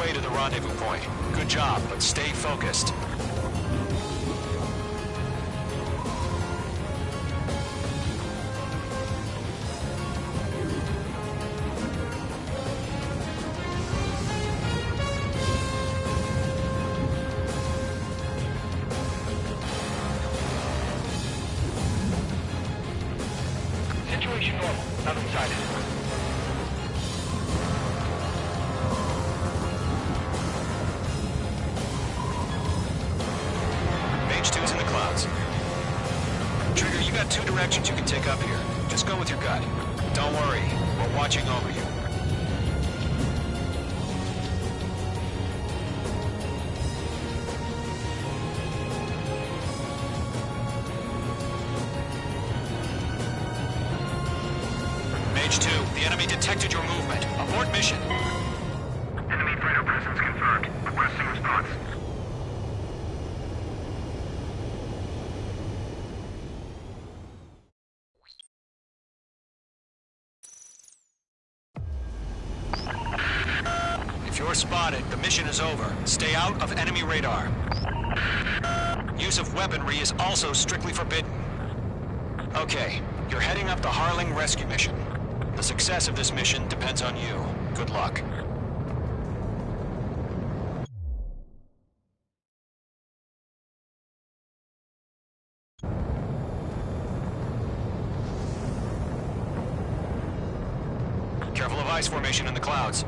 way to the rendezvous point. Good job, but stay focused. Situation normal. Nothing sighted. Mage 2's in the clouds. Trigger, you got two directions you can take up here. Just go with your gut. Don't worry, we're watching over you. Mage 2, the enemy detected your movement. Abort mission. Enemy predator presence confirmed. Requesting response. If you're spotted, the mission is over. Stay out of enemy radar. Use of weaponry is also strictly forbidden. Okay, you're heading up the Harling rescue mission. The success of this mission depends on you. Good luck. Careful of ice formation in the clouds.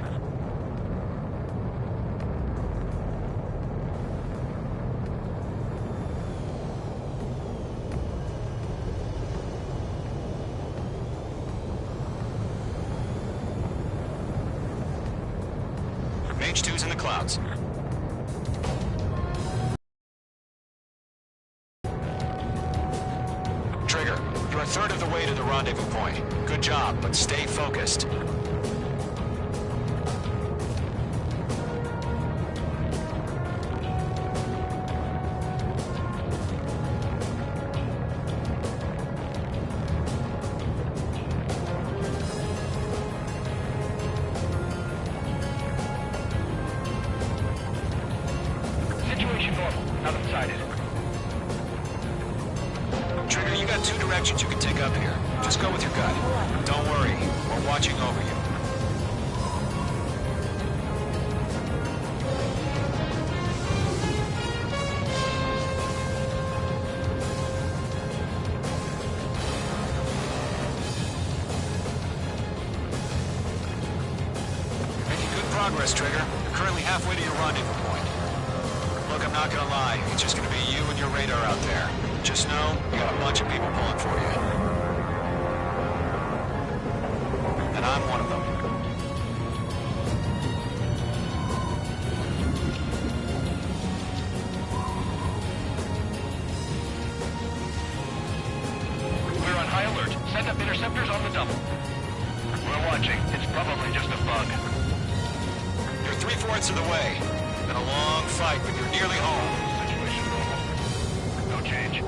Mage 2's in the clouds. Trigger, you're a third of the way to the rendezvous point. Good job, but stay focused. Situation normal. Nothing sighted. Trigger, you got two directions you can take up here. Just go with your gut. Don't worry, we're watching over you. You're making good progress, Trigger. You're currently halfway to your rendezvous point. Look, I'm not gonna lie. It's just gonna be you and your radar out there. Just know, you got a bunch of people pulling for you. And I'm one of them. We're on high alert. Send up interceptors on the double. We're watching. It's probably just a bug. You're 3/4 of the way. Been a long fight, but you're nearly home. Situation normal. No change.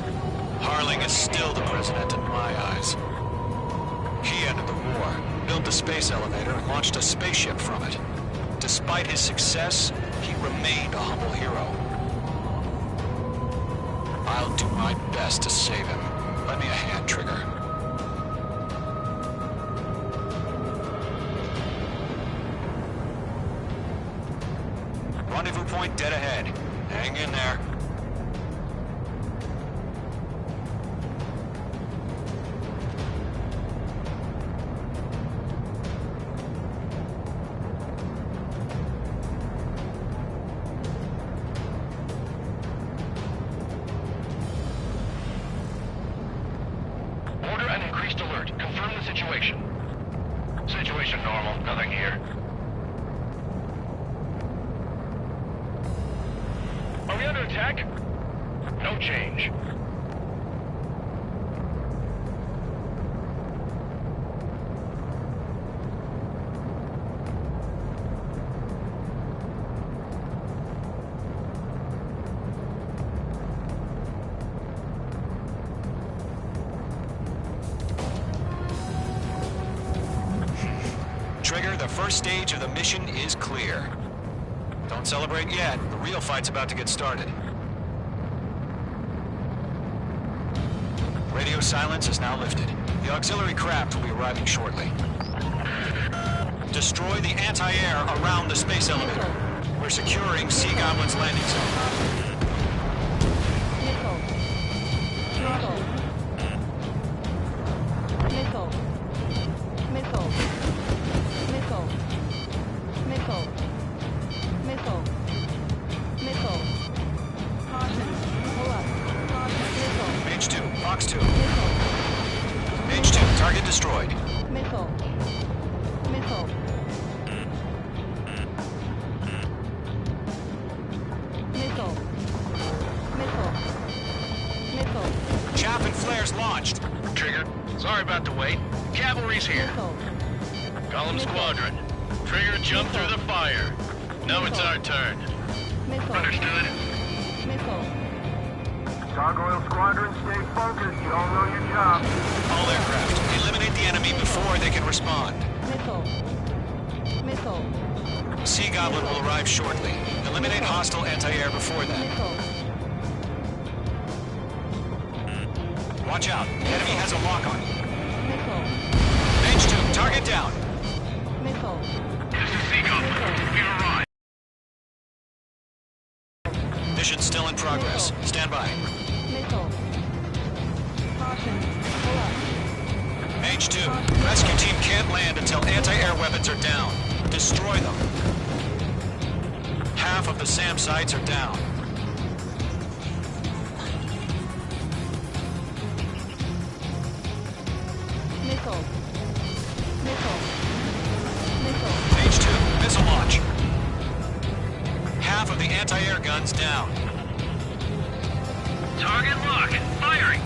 Harling is still the president in my eyes. He ended the war, built the space elevator, and launched a spaceship from it. Despite his success, he remained a humble hero. I'll do my best to save him. Lend me a hand, Trigger. Rendezvous point dead ahead. Hang in there. Order an increased alert. Confirm the situation. Situation normal. Nothing here. Are we under attack? No change. Trigger, the first stage of the mission is clear. Don't celebrate yet. The real fight's about to get started. Radio silence is now lifted. The auxiliary craft will be arriving shortly. Destroy the anti-air around the space elevator. We're securing Sea Goblin's landing zone. Missile. Throttle. Missile. Missile. Missile. Missile. Missile. Missile. Caution. Pull up. Caution. Missile. Mage 2, Fox 2. Missile. Mage 2, target destroyed. Missile. Missile. Missile. Missile. Missile. Chaff and flares launched. Trigger, sorry about the wait. Cavalry's here. Missile. Column Missile. Squadron. Trigger, jump through the fire. Now it's our turn. Missile. Understood. Missile. Gargoyle Squadron, stay focused. You all know your job. All aircraft, eliminate the enemy before they can respond. Missile. Missile. Sea Goblin will arrive shortly. Eliminate hostile anti-air before then. Missile. Watch out, the enemy has a lock on you. Missile. Mage 2, target down. Missile. This is Sea Goblin. We've arrived. Mission still in progress. Stand by. Missile. Caution. Pull up. Mage 2, rescue team can't land until anti-air weapons are down. Destroy them. Half of the SAM sites are down. Missile. Missile. Missile. Mage 2, missile launch. Half of the anti-air guns down. Target lock. Firing.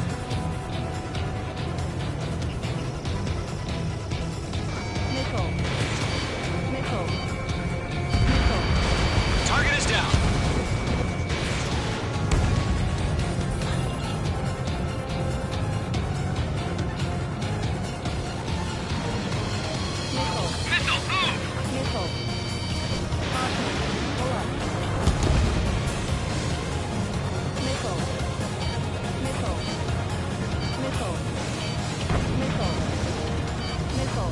Missile. Missile. Missile. Target is down. Missile. Missile, move. Missile. Caution. Pull up. Missile. Missile. Missile. Missile. Missile. Missile.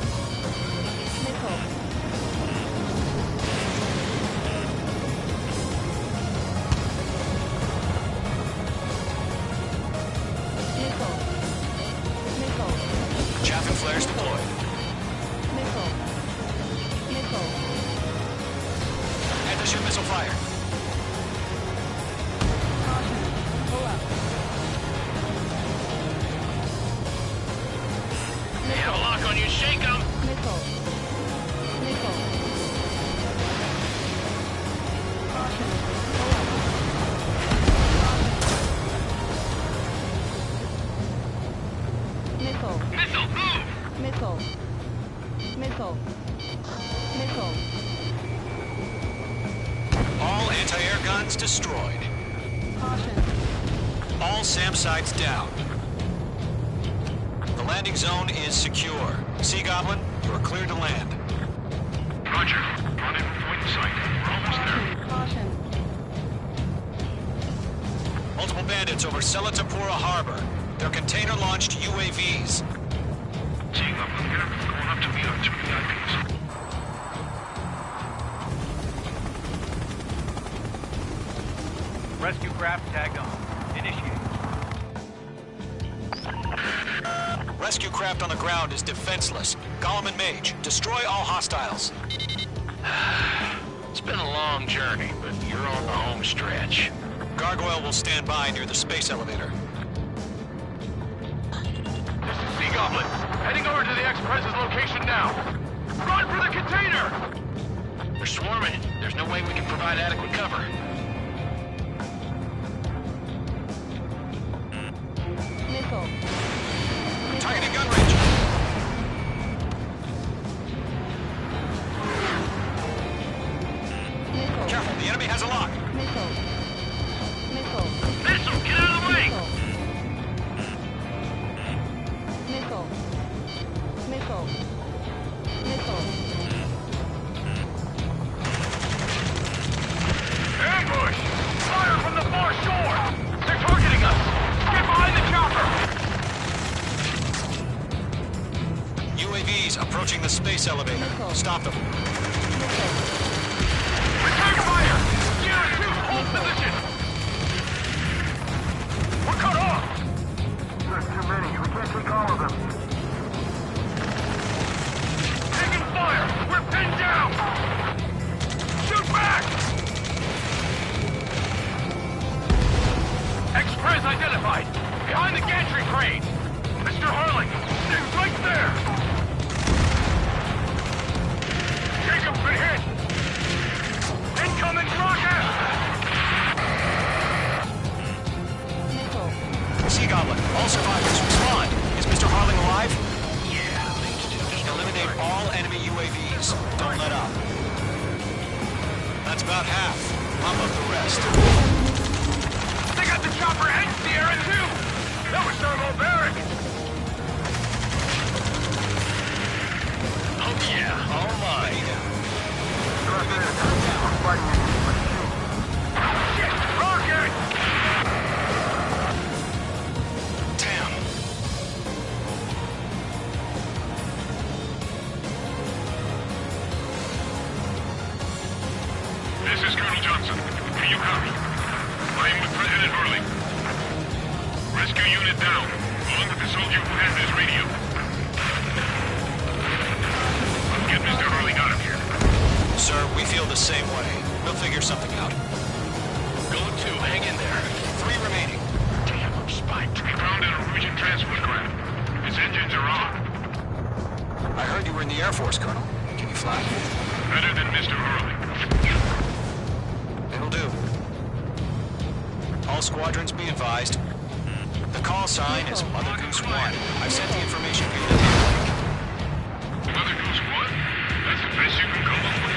Missile. Missile. Chaff and flares deployed. Missile. Missile. Anti-ship missile fire. Caution. Pull up. They have a lock on you. Shake them. Missile. Missile. Caution. Pull up. Missile. Missile, move. Missile. Missile. Missile. All anti-air guns destroyed. Caution. All SAM sites down. The landing zone is secure. Sea Goblin, you are cleared to land. Roger. Rendezvous point in sight. We're almost there. Caution. Multiple bandits over Selatapura Harbor. They're container-launched UAVs. Sea Goblin here. Going up to meet our two VIPs. Rescue craft tagged on. Initiate. Rescue craft on the ground is defenseless. Gollum and Mage, destroy all hostiles. It's been a long journey, but you're on the home stretch. Gargoyle will stand by near the space elevator. This is Sea Goblin. Heading over to the Express's location now. Run for the container! They're swarming. There's no way we can provide adequate cover. Missile. Targeting gun range. Missile. Careful, the enemy has a lock. Missile. Missile. Missile, get out of the way! Missile. Missile. Missile. Missile. approaching the space elevator. Missile. Stop them. Missile. Return fire! Sierra 2, hold position! We're cut off! There's too many. We can't take all of them. Taking fire! We're pinned down! Shoot back! Express identified! Behind the gantry crane! Mr. Harling! It's right there! Jacob's been hit! Incoming rocket! Missile. Sea Goblin, all survivors, respond. Is Mr. Harling alive? Yeah, eliminate all enemy UAVs. Don't let up. That's about half. Pump up the rest. They got the chopper and Sierra too! That was thermobaric! Oh yeah, all mine. Trust me, we're fighting you. Shit! Rocket! Damn. This is Colonel Johnson. Can you copy? I am with President Harling. Rescue unit down, along with the soldier who has this radio. Get Mr. Harling out of here. Sir, we feel the same way. We'll figure something out. Go to, hang in there. 3 remaining. Damn, I'm spiked. We found a Norwegian transport craft. Its engines are on. I heard you were in the Air Force, Colonel. Can you fly? Better than Mr. Harling. It'll do. All squadrons be advised. The call sign is Mother Goose 1. I've sent the information via the link. Mother Goose 1? That's the best you can come up with.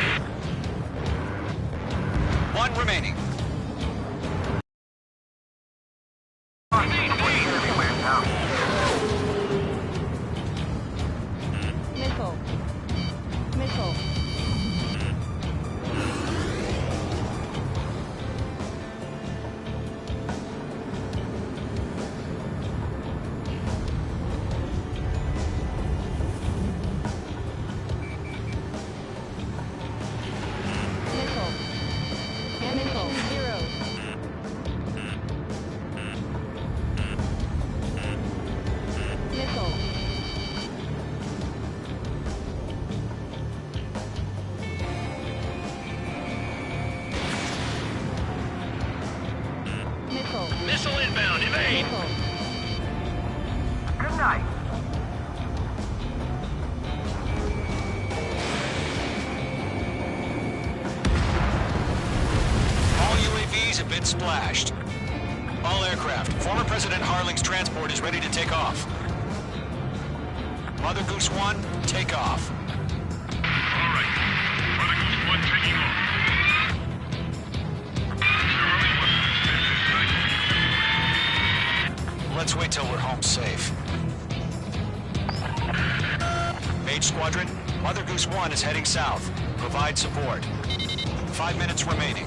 1 remaining. Everywhere now. Missile. Missile. Missile. Missile. 0. Missile. Missile. Missile inbound, evade! Missile. Good night. All UAVs have been splashed. All aircraft. Former President Harling's transport is ready to take off. Mother Goose 1, take off. All right. Mother Goose 1 taking off. Mr. Harling wants to spend this night. Let's wait till we're home safe. Mage Squadron, Mother Goose 1 is heading south. Provide support. 5 minutes remaining.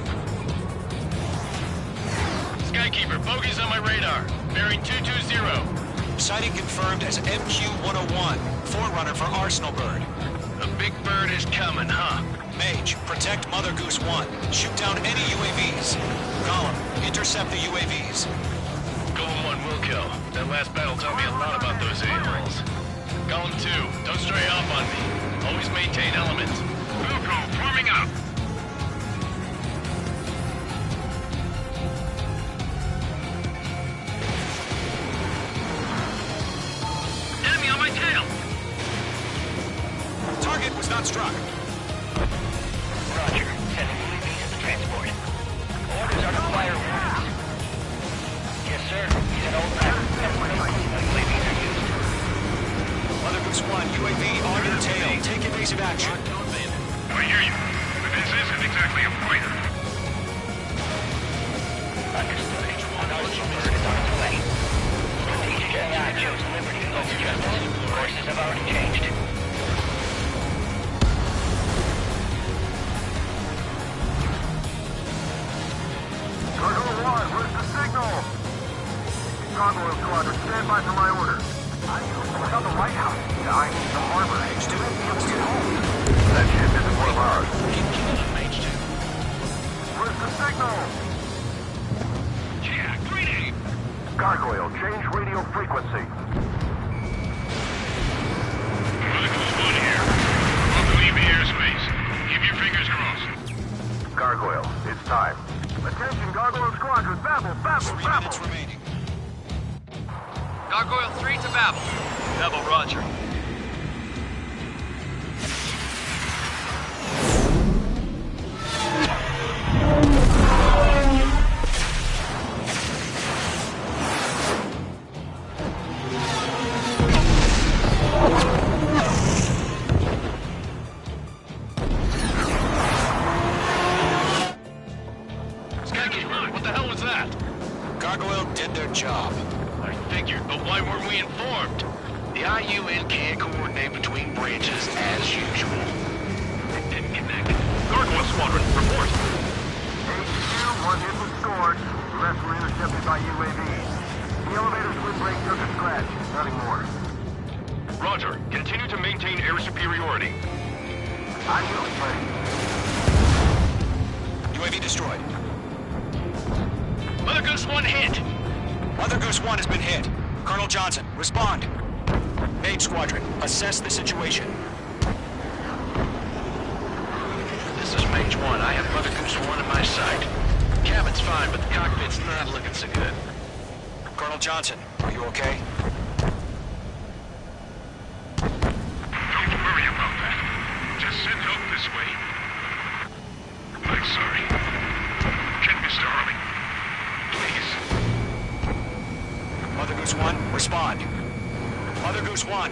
Skykeeper, bogeys on my radar. Bearing 220. Sighting confirmed as MQ-101, forerunner for Arsenal Bird. The big bird is coming, huh? Mage, protect Mother Goose 1. Shoot down any UAVs. Column, intercept the UAVs. Golem 1 will kill. That last battle taught me a lot about those a-holes. Golem 2, don't stray off on me. Always maintain element. Wilco, forming up. Enemy on my tail! Target was not struck. Roger. Sending UAVs to the transport. Orders are to fire once. Yes, sir. He's an old man. UAVs are used. Mother Goose 1, UAV on your tail. Take evasive action. I hear you. But this isn't exactly a fighter. Understood. Arsenal Bird is on its way. Strategic AI chose liberty over justice. Courses have already changed. Gargoyle 1, where's the signal? Gargoyle Squadron, stand by for my orders. I'm the White House. I need the harbor. That ship isn't one of ours. Keep killing them, Mage 2. Where's the signal? Yeah, great aim. Gargoyle, change radio frequency. Molecule's one here. About to leave the airspace. Keep your fingers crossed. Gargoyle, it's time. Attention, Gargoyle Squadron. Babel, Babel, 3 Babel. minutes remaining. Gargoyle 3 to Babel. Double roger. Skykeeper, what the hell was that? Gargoyle did their job. I figured, but why weren't we informed? The IUN can't coordinate between branches as usual. It didn't connect. Gargoyle Squadron, report. HQ, one hit was scored. The rest were intercepted by UAVs. The elevator's windbreak took a scratch. Nothing more. Roger. Continue to maintain air superiority. I will, buddy. UAV destroyed. Mother Goose 1 hit. Mother Goose 1 has been hit. Colonel Johnson, respond. Mage Squadron, assess the situation. This is Mage 1. I have Mother Goose 1 in my sight. Cabin's fine, but the cockpit's not looking so good. Colonel Johnson, are you okay? Don't worry about that. Just send help this way. I'm sorry. Get Mr. Harley. Please. Mother Goose 1, respond. Mother Goose 1.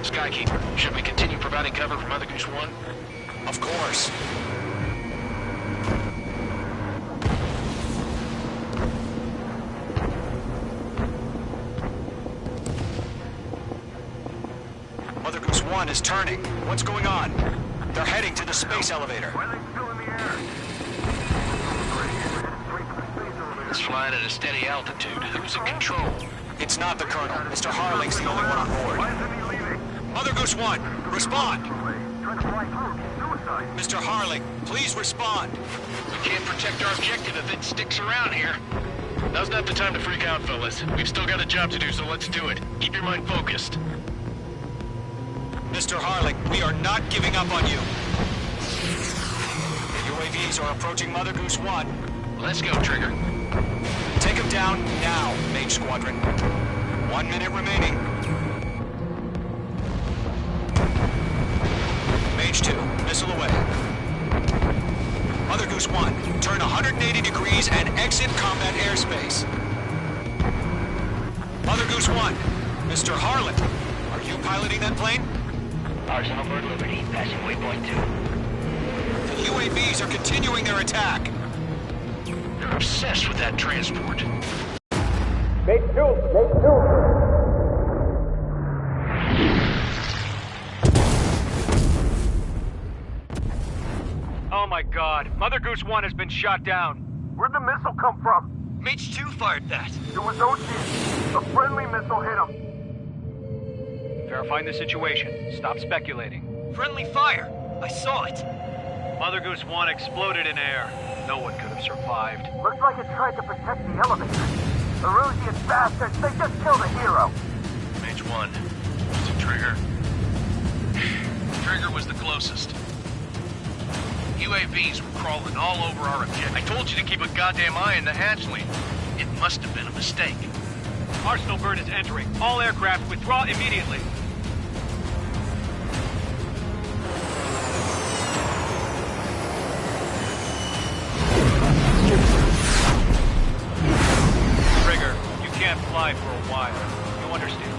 Skykeeper, should we continue providing cover for Mother Goose 1? Of course. Mother Goose 1 is turning. What's going on? They're heading to the space elevator. Why are they still in the air? Straight to the space elevator. It's flying at a steady altitude. Who's in control? It's not the Colonel. Mr. Harling's the only one on board. Why isn't he leaving? Mother Goose 1, respond! Trying to fly through. Suicide. Mr. Harling, please respond. We can't protect our objective if it sticks around here. Now's not the time to freak out, fellas. We've still got a job to do, so let's do it. Keep your mind focused. Mr. Harling, we are not giving up on you. The UAVs are approaching Mother Goose 1. Let's go, Trigger. Take him down now, Mage Squadron. 1 minute remaining. Mage 2, missile away. Mother Goose 1, turn 180 degrees and exit combat airspace. Mother Goose 1, Mr. Harlan, are you piloting that plane? Arsenal Bird Liberty, passing waypoint 2. The UAVs are continuing their attack. They're obsessed with that transport. Oh my god, Mother Goose 1 has been shot down. Where'd the missile come from? Mage 2 fired that. It was OG. A friendly missile hit him. Verifying the situation. Stop speculating. Friendly fire. I saw it. Mother Goose 1 exploded in air. No one could have survived. Looks like it tried to protect the elevator. Erusian bastards, they just killed a hero. Mage 1. Was it Trigger? Trigger was the closest. UAVs were crawling all over our objective. I told you to keep a goddamn eye on the hatchling. It must have been a mistake. Arsenal Bird is entering. All aircraft withdraw immediately. Trigger, you can't fly for a while. You understand?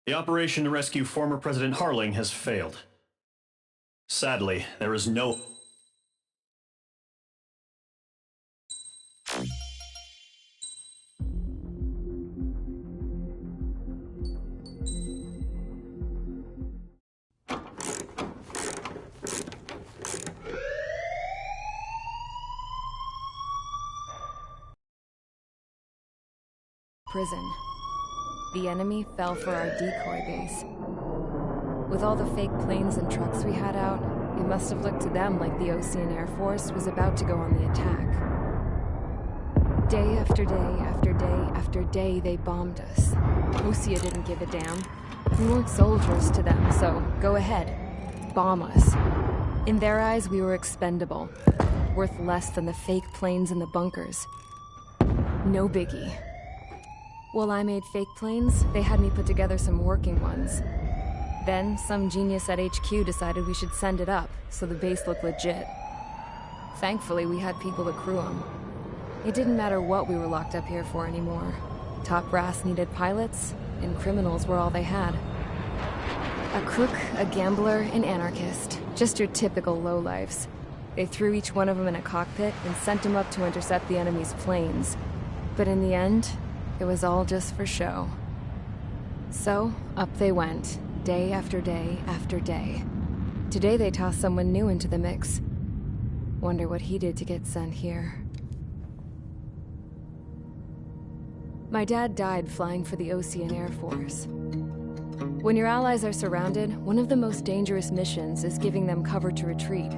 The operation to rescue former President Harling has failed. Sadly, there is no prison. The enemy fell for our decoy base. With all the fake planes and trucks we had out, it must have looked to them like the Osean Air Force was about to go on the attack. Day after day after day after day, they bombed us. Osea didn't give a damn. We weren't soldiers to them, so go ahead. Bomb us. In their eyes, we were expendable. Worth less than the fake planes in the bunkers. No biggie. While I made fake planes, they had me put together some working ones. Then, some genius at HQ decided we should send it up, so the base looked legit. Thankfully, we had people to crew them. It didn't matter what we were locked up here for anymore. Top brass needed pilots, and criminals were all they had. A crook, a gambler, an anarchist. Just your typical lowlifes. They threw each one of them in a cockpit and sent them up to intercept the enemy's planes. But in the end, it was all just for show. So, up they went. Day after day after day. Today they tossed someone new into the mix. Wonder what he did to get sent here. My dad died flying for the Osean Air Force. When your allies are surrounded, one of the most dangerous missions is giving them cover to retreat.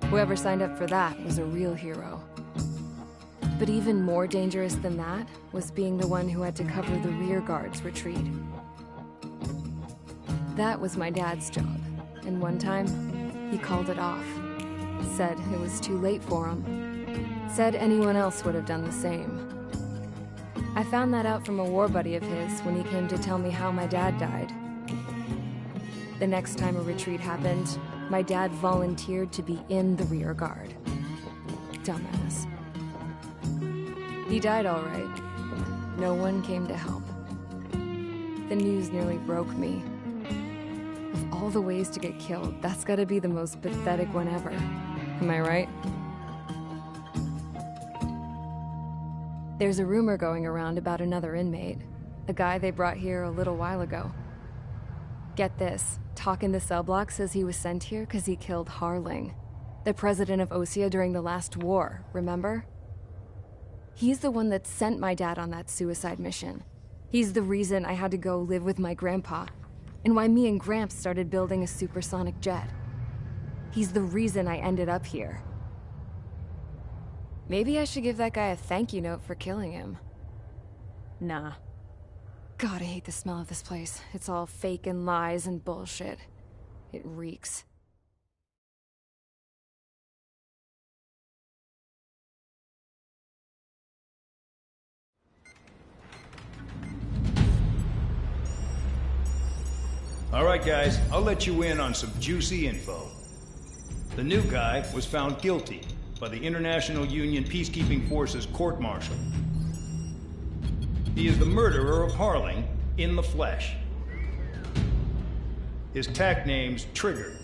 Whoever signed up for that was a real hero. But even more dangerous than that was being the one who had to cover the rear guard's retreat. That was my dad's job, and one time, he called it off. Said it was too late for him. Said anyone else would have done the same. I found that out from a war buddy of his when he came to tell me how my dad died. The next time a retreat happened, my dad volunteered to be in the rear guard. Dumbass. He died all right. No one came to help. The news nearly broke me. Of all the ways to get killed, that's gotta be the most pathetic one ever. Am I right? There's a rumor going around about another inmate. A guy they brought here a little while ago. Get this, talk in the cell block says he was sent here because he killed Harling, the president of Osea during the last war, remember? He's the one that sent my dad on that suicide mission. He's the reason I had to go live with my grandpa, and why me and Gramps started building a supersonic jet. He's the reason I ended up here. Maybe I should give that guy a thank you note for killing him. Nah. God, I hate the smell of this place. It's all fake and lies and bullshit. It reeks. All right, guys, I'll let you in on some juicy info. The new guy was found guilty by the International Union Peacekeeping Forces court-martial. He is the murderer of Harling in the flesh. His TAC name's Trigger.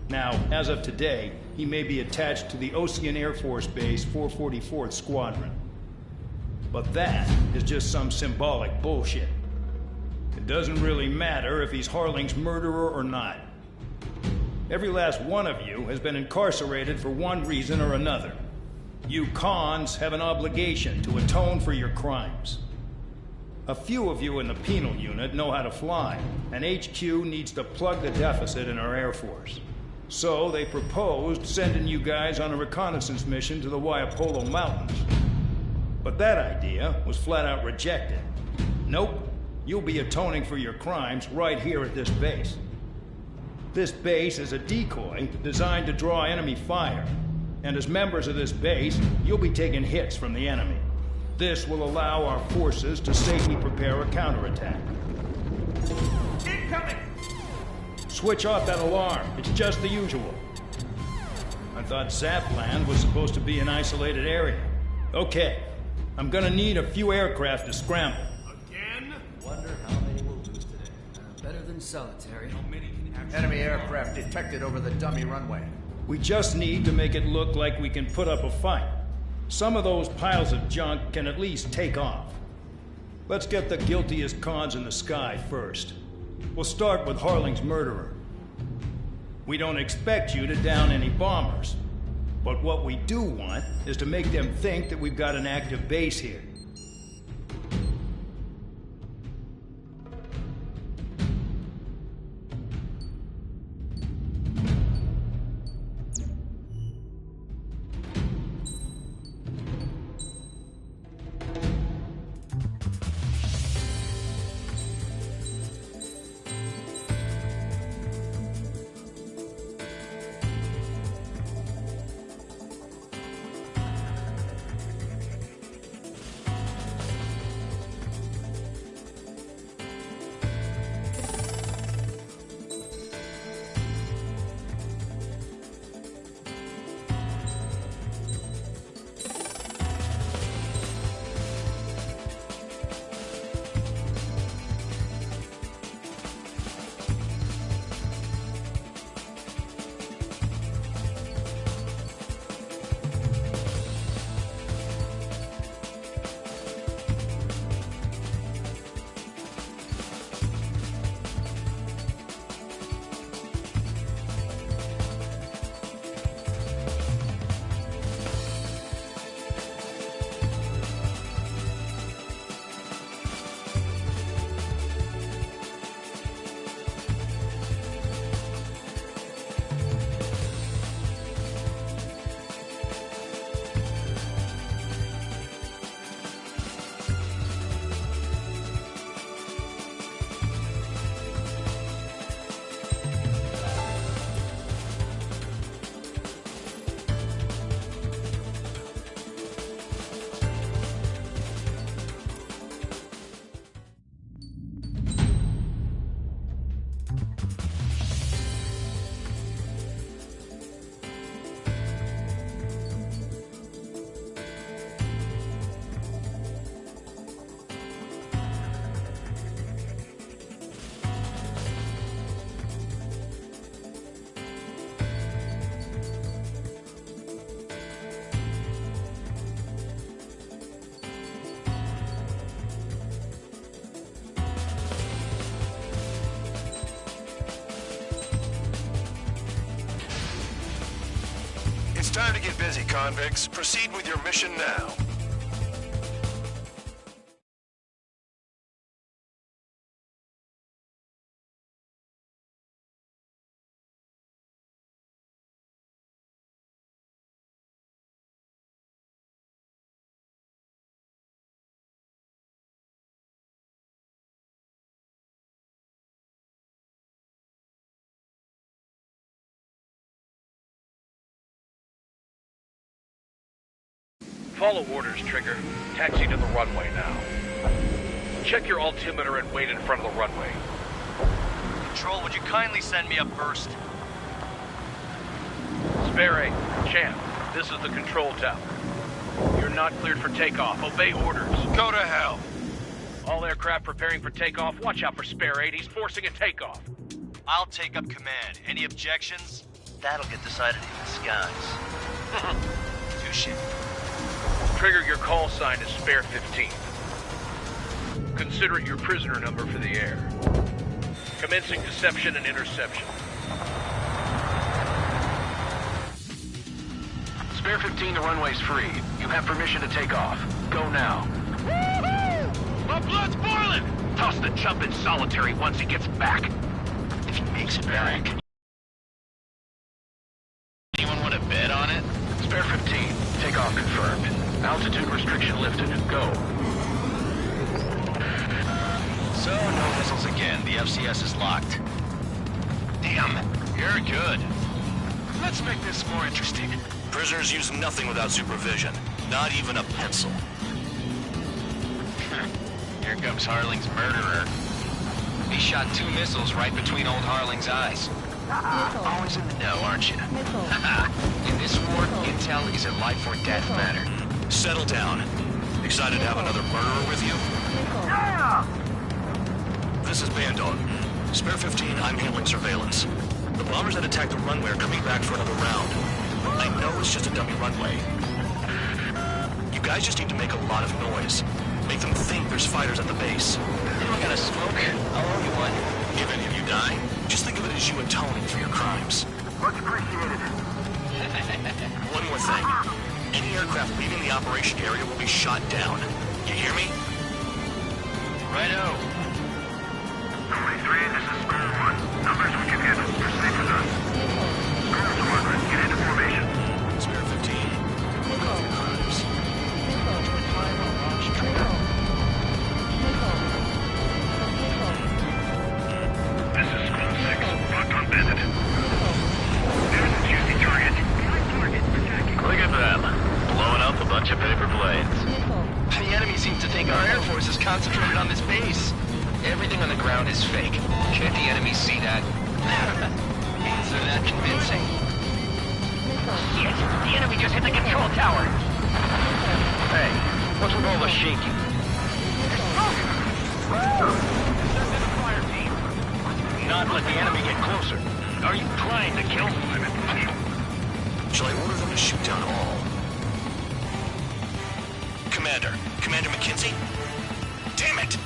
Now, as of today, he may be attached to the Osean Air Force Base 444th Squadron. But that is just some symbolic bullshit. It doesn't really matter if he's Harling's murderer or not. Every last one of you has been incarcerated for one reason or another. You cons have an obligation to atone for your crimes. A few of you in the penal unit know how to fly, and HQ needs to plug the deficit in our Air Force. So they proposed sending you guys on a reconnaissance mission to the Waiapolo Mountains. But that idea was flat out rejected. Nope. You'll be atoning for your crimes right here at this base. This base is a decoy designed to draw enemy fire. And as members of this base, you'll be taking hits from the enemy. This will allow our forces to safely prepare a counterattack. Incoming! Switch off that alarm. It's just the usual. I thought Zapland was supposed to be an isolated area. Okay. I'm gonna need a few aircraft to scramble. Wonder how many we'll lose today. Better than solitary. Enemy aircraft detected over the dummy runway. We just need to make it look like we can put up a fight. Some of those piles of junk can at least take off. Let's get the guiltiest cons in the sky first. We'll start with Harling's murderer. We don't expect you to down any bombers. But what we do want is to make them think that we've got an active base here. It's time to get busy, convicts. Proceed with your mission now. Follow orders, Trigger. Taxi to the runway now. Check your altimeter and wait in front of the runway. Control, would you kindly send me up first? Spare 8, Champ, this is the control tower. You're not cleared for takeoff. Obey orders. Go to hell. All aircraft preparing for takeoff. Watch out for Spare 8. He's forcing a takeoff. I'll take up command. Any objections? That'll get decided in the skies. Touche. Trigger, your call sign is Spare 15. Consider it your prisoner number for the air. Commencing deception and interception. Spare 15, the runway's free. You have permission to take off. Go now. Woohoo! My blood's boiling! Toss the chump in solitary once he gets back. If he makes it back. Anyone want to bet on it? Spare 15, takeoff confirmed. Altitude restriction lifted. Go. So, no missiles again. The FCS is locked. Damn, you're good. Let's make this more interesting. Prisoners use nothing without supervision. Not even a pencil. Here comes Harling's murderer. He shot 2 missiles right between old Harling's eyes. Missile. Always in the know, aren't you? Missile. In this war, intel is a life or death matter. Settle down. Excited to have another murderer with you? Missile. This is Bandog. Spare 15, I'm handling surveillance. The bombers that attacked the runway are coming back for another round. I know it's just a dummy runway. You guys just need to make a lot of noise. Make them think there's fighters at the base. Anyone got a smoke? I'll owe you one. If any of you die, just think of it as you atoning for your crimes. Much appreciated. One more thing. Any aircraft leaving the operation area will be shot down. You hear me? Righto. 23, this is Square 1. Numbers we can handle. Proceed with us. Square Squadron, get into formation. Spare 15. Look off your crimes. This is Squad 6. Locked on Bandit. There's a juicy target. Look at them. Blowing up a bunch of paper planes. Missile. The enemy seems to think our air force is concentrated on this base. Everything on the ground is fake. Can't the enemy see that? Is it that convincing? Shit, the enemy just hit the control tower. Hey, what's with all the shaking? Not let the enemy get closer. Are you trying to kill me? Shall I order them to shoot down all? Commander McKenzie? Damn it!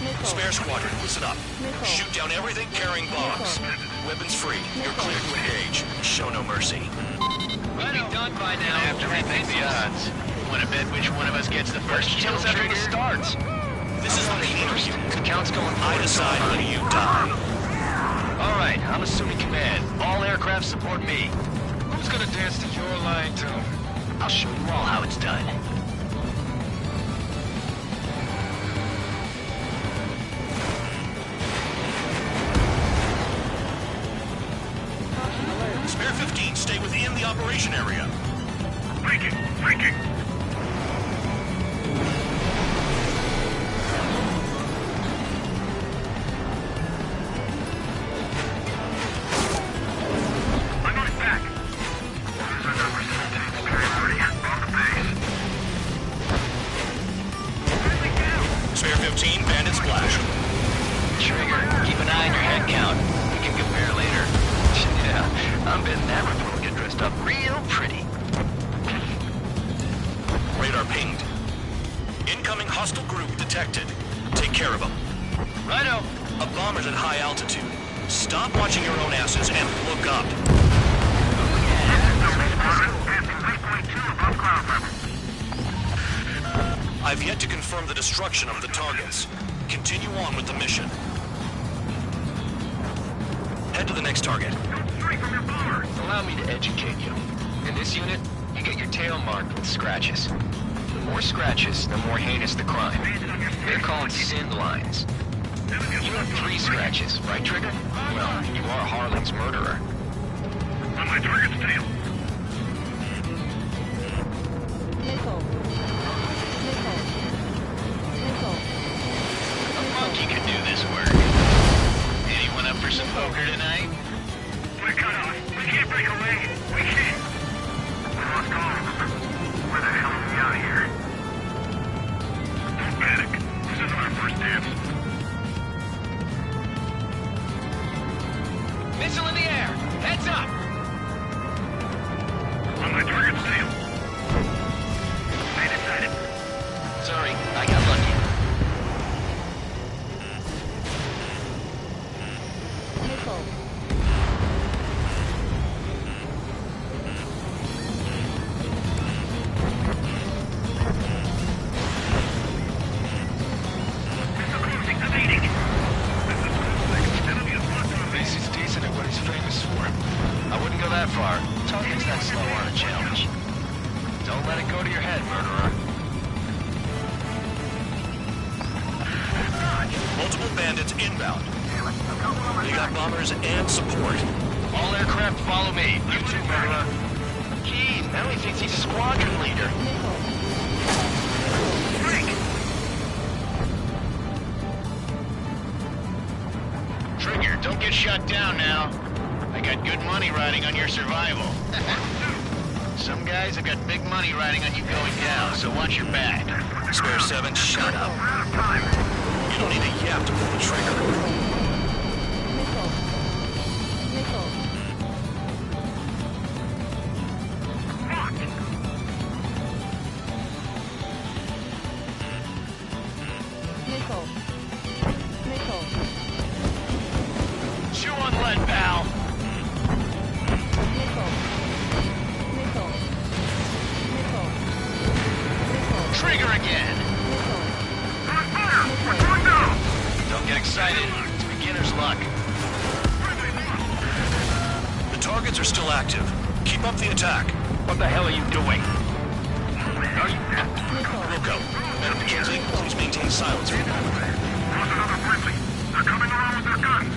Missile. Spare squadron, listen up. Missile. Shoot down everything carrying bombs. Weapons free. You're cleared to engage. Show no mercy. We'll be done by now. Have to rethink the odds. Want to bet which one of us gets the first kill after this starts? This is the interview. Count's going I decide when you die. All right, I'm assuming command. All aircraft support me. Who's gonna dance to your line, Tom? I'll show you all how it's done. Spare 15, stay within the operation area. Thinking. I'm on it back. Orders are number 17, superiority. On the base. Friendly down. Spare 15, bandit splash. Trigger, keep an eye on your head count. We can compare later. Yeah, I'm betting that report will get dressed up real pretty. Radar pinged. Incoming hostile group detected. Take care of them. Righto. A bomber's at high altitude. Stop watching your own asses and look up. I've yet to confirm the destruction of the targets. Continue on with the mission. Head to the next target. Allow me to educate you. In this unit, you get your tail marked with scratches. The more scratches, the more heinous the crime. They're called sin lines. You have 3 scratches, right, Trigger? Well, you are Harling's murderer. On my target's tail. Nickel. A monkey could do this work. Anyone up for some poker tonight? We're cut off. We can't break away. We can't. We lost all of them. Where the hell are we out of here? Don't panic. This isn't our first dance. Missile in the air! Heads up! On my target's tail. Made it sighted. Sorry, I got lucky. Nickel. This is decent at what he's famous for. I wouldn't go that far. Talking's that slow on a challenge. Don't let it go to your head, murderer. Multiple bandits inbound. We got bombers and support. All aircraft follow me. You too, murderer. Jeez, now he thinks he's a squadron leader. Trigger, don't get shut down now. I got good money riding on your survival. Some guys have got big money riding on you going down, so watch your back. Spare 7, shut up. You don't need a yap to pull the trigger. Nickel. Chew on lead, pal. Trigger again. Don't get excited. It's beginner's luck. The targets are still active. Keep up the attack. What the hell are you doing? Wilco, Madam McKenzie, please maintain silence for a moment. They're coming around with their guns.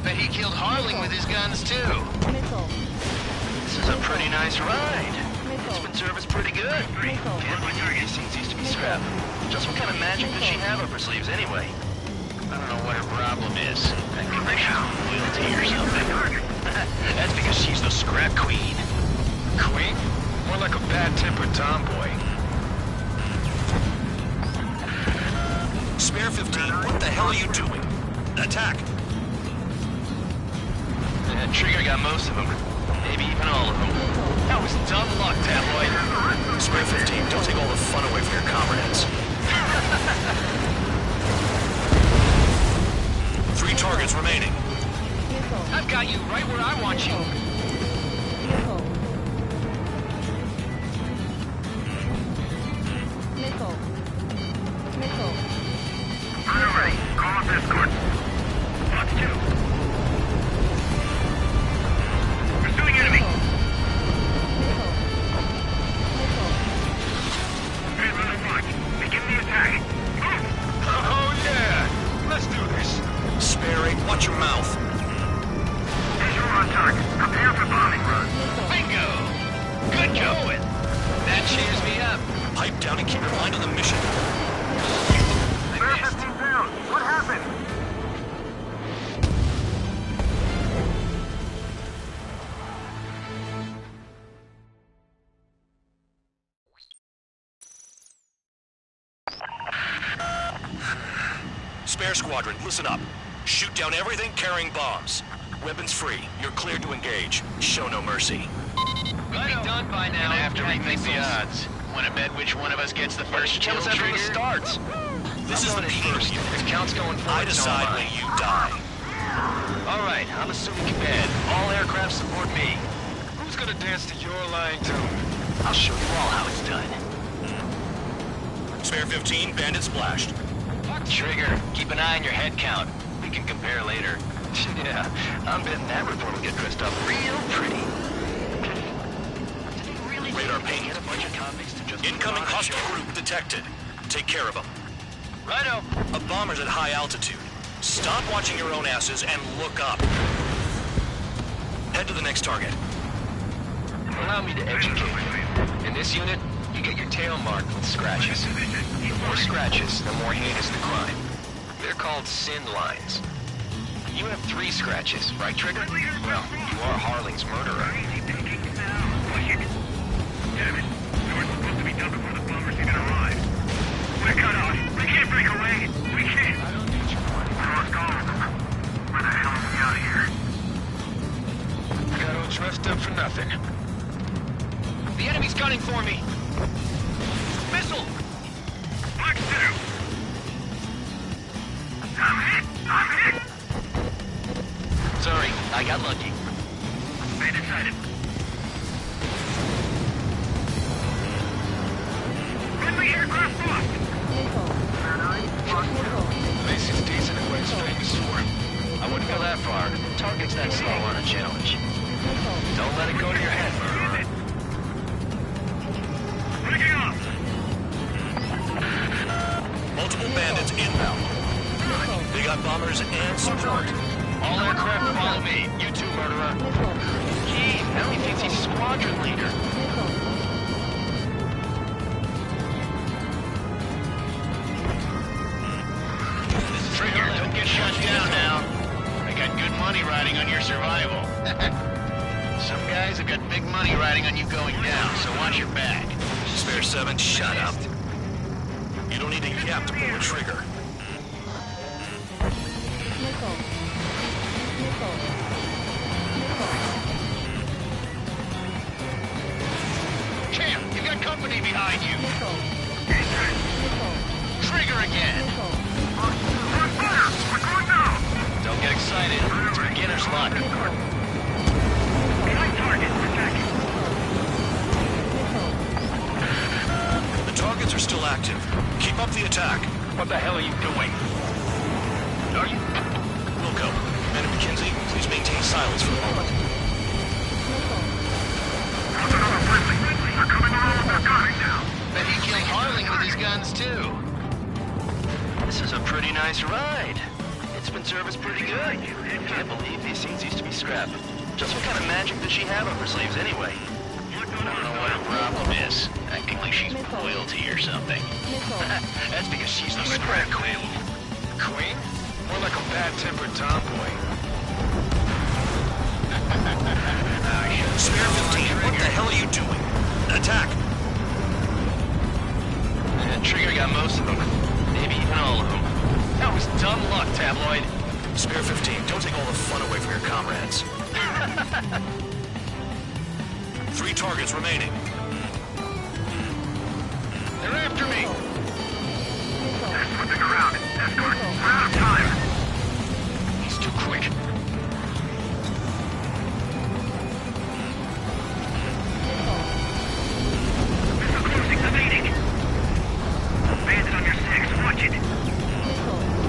Bet he killed Harling with his guns, too. This is a pretty nice ride. This service pretty good. These things used to be scrap. Just what kind of magic does she have up her sleeves, anyway? I don't know what her problem is. I think she's loyalty or something. That's because she's the scrap queen. Queen? More like a bad-tempered tomboy. Spare 15, what the hell are you doing? Attack! Trigger got most of them. Maybe even all of them. That was dumb luck, tabloid. Spare 15, don't take all the fun away from your comrades. 3 targets remaining. I've got you right where I want you. Alright, call up escort. Watch 2. Pursuing enemy. Head on the watch. Begin the attack. Move! Oh yeah! Let's do this. Spare 8, watch your mouth. Visual on target. Prepare for bombing run. Bingo! Good going. That cheers me up. Pipe down and keep your mind on the mission. Spare 15 down. What happened? Spare squadron, listen up. Shoot down everything carrying bombs. Weapons free. You're cleared to engage. Show no mercy. We'll be done by now. Gonna have to rethink the odds. Want to bet which one of us gets the first kill after the starts? This is the first. If count's going forward, I decide when you die. Alright, I'm assuming command. All aircraft support me. Who's gonna dance to your lying tune? I'll show you all how it's done. Spare 15, bandit splashed. Trigger, keep an eye on your head count. We can compare later. Yeah, I'm betting that report will get dressed up real pretty. Did he really Radar think ping. he had a bunch of convicts to just Incoming put on a hostile show? group detected. Take care of them. Righto. A bomber's at high altitude. Stop watching your own asses and look up. Head to the next target. Allow me to educate you. In this unit, you get your tail marked with scratches. The more scratches, the more heinous the crime. They're called sin lines. You have 3 scratches, right, Trigger? Well, you are Harling's murderer. Damn it. We weren't supposed to be done before the bombers even arrived. We're cut off. We can't break away. We can't. I don't need your money. I lost all of them. Where the hell are we out of here? Got all dressed up for nothing. The enemy's gunning for me. Missile! Black 2. I'm hit. I'm hit. Sorry, I got lucky. Bandit sighted. Friendly aircraft lost. Place is decent and where it's famous for. I wouldn't go that far. Target's that slow on a challenge. Don't let it go to your head, murderer. Breaking off. Multiple bandits inbound. They got bombers and support. All aircraft follow me. You too, murderer. Gee, now he thinks he's squadron leader. Trigger, don't get shut down now. I got good money riding on your survival. Some guys have got big money riding on you going down, so watch your back. Spare 7, shut up. You don't need a yap to pull the trigger. Champ, you got company behind you. Trigger again. We're going down. Don't get excited. It's beginner's luck. Behind target. Attacking. The targets are still active. Keep up the attack. What the hell are you doing? Are you? Wilco, Man McKenzie, please maintain silence for the moment. How's another friendly? They're coming around with their guns now. Bet he killed Harling with his guns, too. This is a pretty nice ride. It's been serviced pretty good. Can't believe these things used to be scrap. Just what kind of magic does she have up her sleeves anyway? I don't know what her problem is. Acting like she's royalty or something. That's because she's the scrap queen. Queen? More like a bad-tempered tomboy. Spare 15, what the hell are you doing? Attack! Trigger got most of them. Maybe even all of them. That was dumb luck, Tabloid. Spare 15, don't take all the fun away from your comrades. 3 targets remaining. They're after me. They're slipping around. Escort. We're out of time. He's too quick. Missile closing. Evading. Bandit on your 6. Watch it.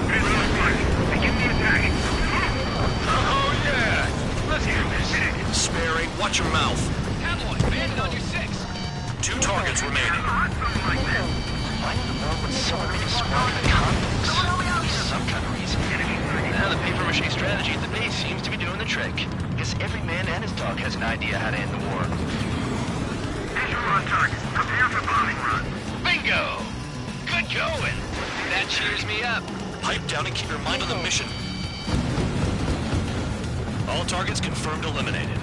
Payload 1. Begin the attack. Oh, yeah. Let's do this. Spare 8, watch your mouth. Tabloid, bandit on your 6. 2 targets remaining. Why in the world would someone make a squad of convicts? Some kind of reason. Now the paper-mache strategy at the base seems to be doing the trick. Guess every man and his dog has an idea how to end the war. Visual on target. Prepare for bombing run. Bingo! Good going! That cheers me up. Pipe down and keep your mind on the mission. All targets confirmed eliminated.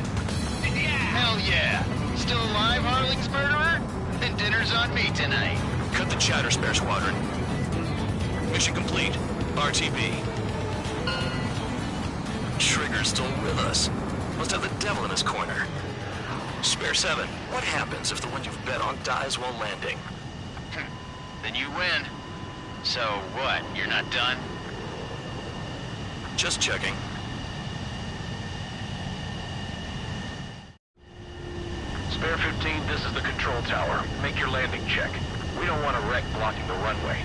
Hell yeah! Still alive, Harling's murderer? Then dinner's on me tonight. Cut the chatter, Spare Squadron. Mission complete. RTB. Trigger's still with us. Must have the devil in his corner. Spare 7, what happens if the one you've bet on dies while landing? Then you win. So what, you're not done? Just checking. Spare 15, this is the control tower. Make your landing check. We don't want a wreck blocking the runway.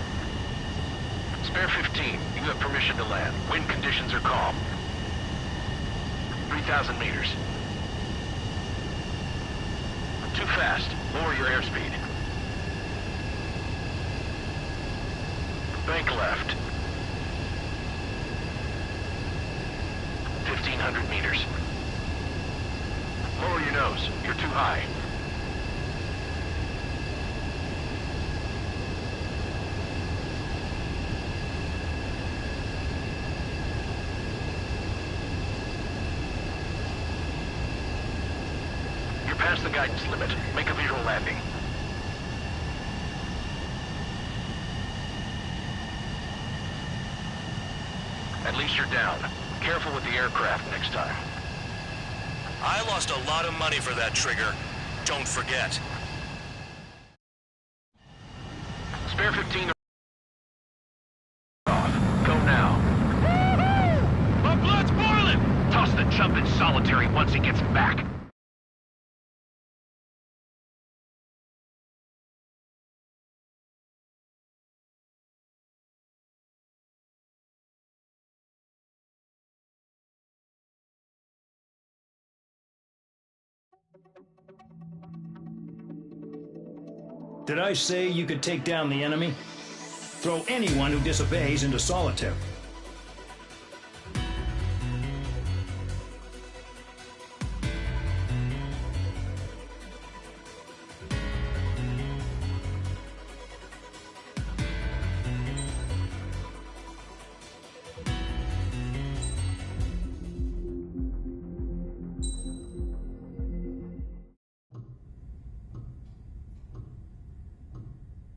Spare 15, you have permission to land. Wind conditions are calm. 3,000 meters. Too fast. Lower your airspeed. Bank left. 1,500 meters. Lower your nose. You're too high. You're past the guidance limit. Make a visual landing. At least you're down. Careful with the aircraft next time. I lost a lot of money for that trigger. Don't forget. Spare 15 off. Go now. My blood's boiling! Toss the chump in solitary once he gets back. Did I say you could take down the enemy? Throw anyone who disobeys into solitary.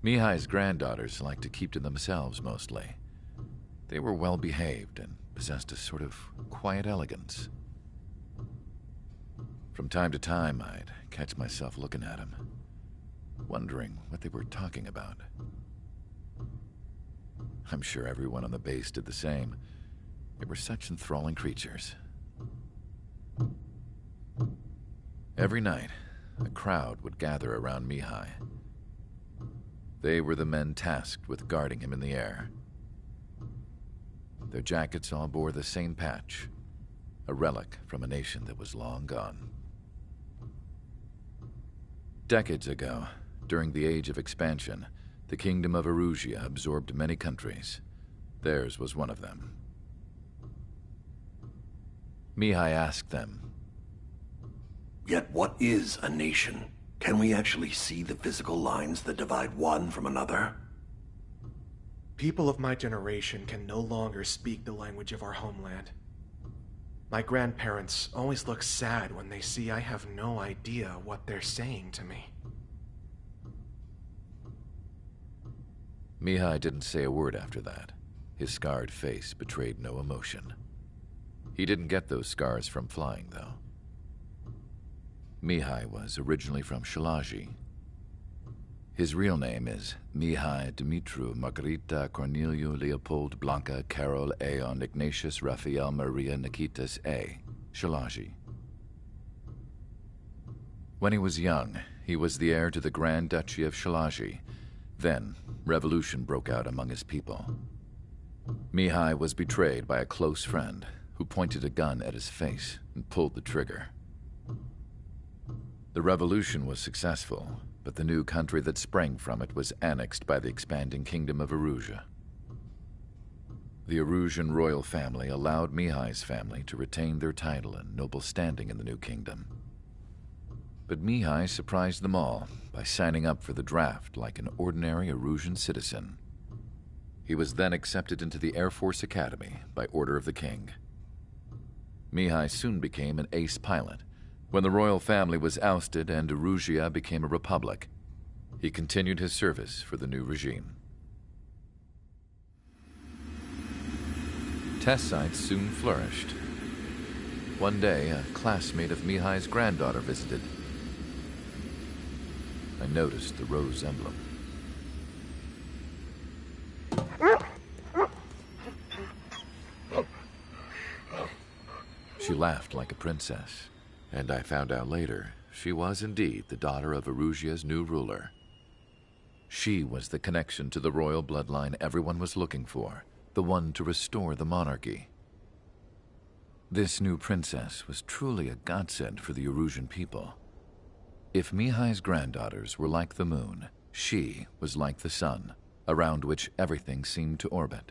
Mihai's granddaughters liked to keep to themselves mostly. They were well behaved and possessed a sort of quiet elegance. From time to time, I'd catch myself looking at them, wondering what they were talking about. I'm sure everyone on the base did the same. They were such enthralling creatures. Every night, a crowd would gather around Mihai. They were the men tasked with guarding him in the air. Their jackets all bore the same patch, a relic from a nation that was long gone. Decades ago, during the Age of Expansion, the Kingdom of Erusia absorbed many countries. Theirs was one of them. Mihai asked them, "Yet what is a nation? Can we actually see the physical lines that divide one from another?" People of my generation can no longer speak the language of our homeland. My grandparents always look sad when they see I have no idea what they're saying to me. Mihai didn't say a word after that. His scarred face betrayed no emotion. He didn't get those scars from flying, though. Mihai was originally from Shalaji. His real name is Mihai Dumitru Margarita Corneliu Leopold Blanca Carol Aeon Ignatius Raphael Maria Nikitas A. Shalaji. When he was young, he was the heir to the Grand Duchy of Shalaji. Then, revolution broke out among his people. Mihai was betrayed by a close friend who pointed a gun at his face and pulled the trigger. The revolution was successful, but the new country that sprang from it was annexed by the expanding Kingdom of Erusia. The Erusian royal family allowed Mihai's family to retain their title and noble standing in the new kingdom. But Mihai surprised them all by signing up for the draft like an ordinary Erusian citizen. He was then accepted into the Air Force Academy by order of the king. Mihai soon became an ace pilot. When the royal family was ousted and Erusia became a republic, he continued his service for the new regime. Test sites soon flourished. One day, a classmate of Mihai's granddaughter visited. I noticed the rose emblem. She laughed like a princess, and I found out later she was indeed the daughter of Erusia's new ruler. She was the connection to the royal bloodline everyone was looking for, the one to restore the monarchy. This new princess was truly a godsend for the Erusian people. If Mihai's granddaughters were like the moon, she was like the sun, around which everything seemed to orbit.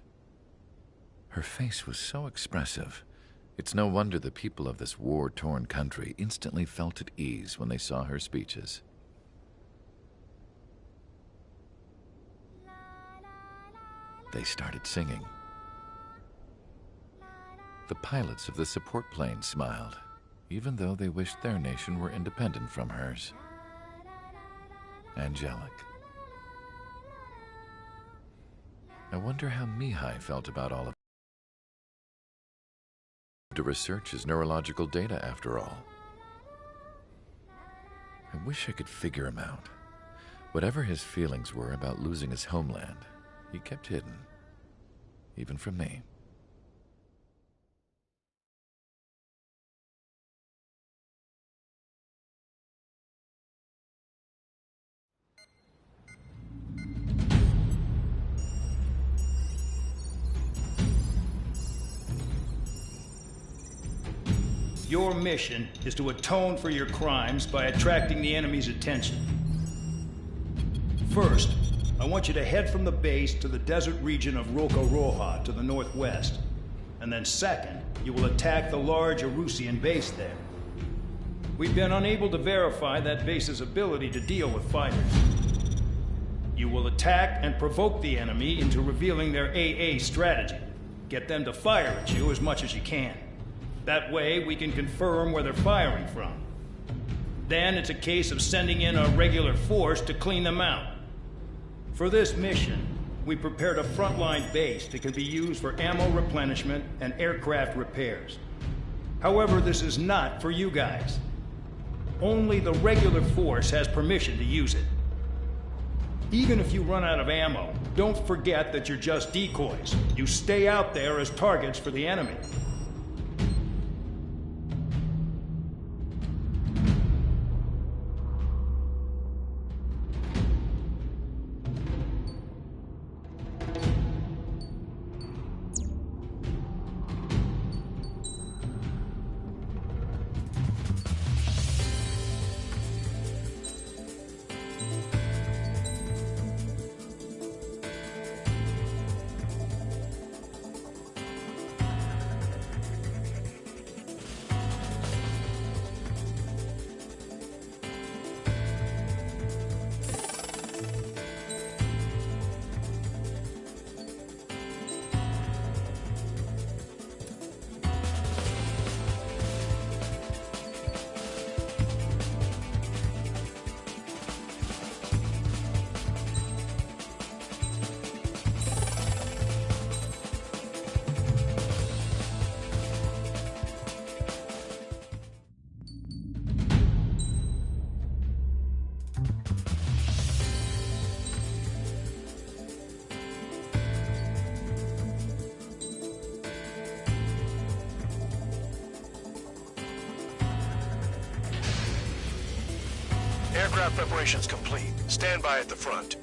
Her face was so expressive. It's no wonder the people of this war-torn country instantly felt at ease when they saw her speeches. They started singing. The pilots of the support plane smiled, even though they wished their nation were independent from hers. Angelic. I wonder how Mihai felt about all of it. To research his neurological data, after all. I wish I could figure him out. Whatever his feelings were about losing his homeland, he kept hidden, even from me. Your mission is to atone for your crimes by attracting the enemy's attention. First, I want you to head from the base to the desert region of Rocaroja to the northwest. And then second, you will attack the large Erusian base there. We've been unable to verify that base's ability to deal with fighters. You will attack and provoke the enemy into revealing their AA strategy. Get them to fire at you as much as you can. That way, we can confirm where they're firing from. Then it's a case of sending in a regular force to clean them out. For this mission, we prepared a frontline base that can be used for ammo replenishment and aircraft repairs. However, this is not for you guys. Only the regular force has permission to use it. Even if you run out of ammo, don't forget that you're just decoys. You stay out there as targets for the enemy. Aircraft preparations complete. Stand by at the front.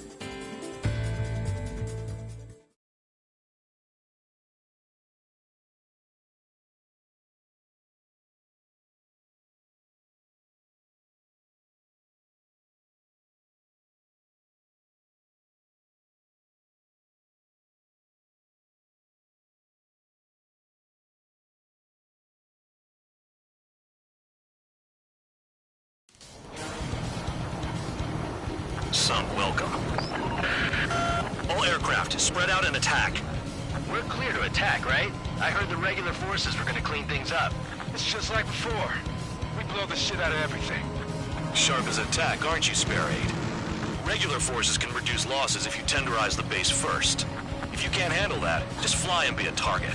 Some welcome. All aircraft, spread out and attack. We're clear to attack, right? I heard the regular forces were gonna clean things up. It's just like before. We blow the shit out of everything. Sharp as attack, aren't you, Spare Aid? Regular forces can reduce losses if you tenderize the base first. If you can't handle that, just fly and be a target.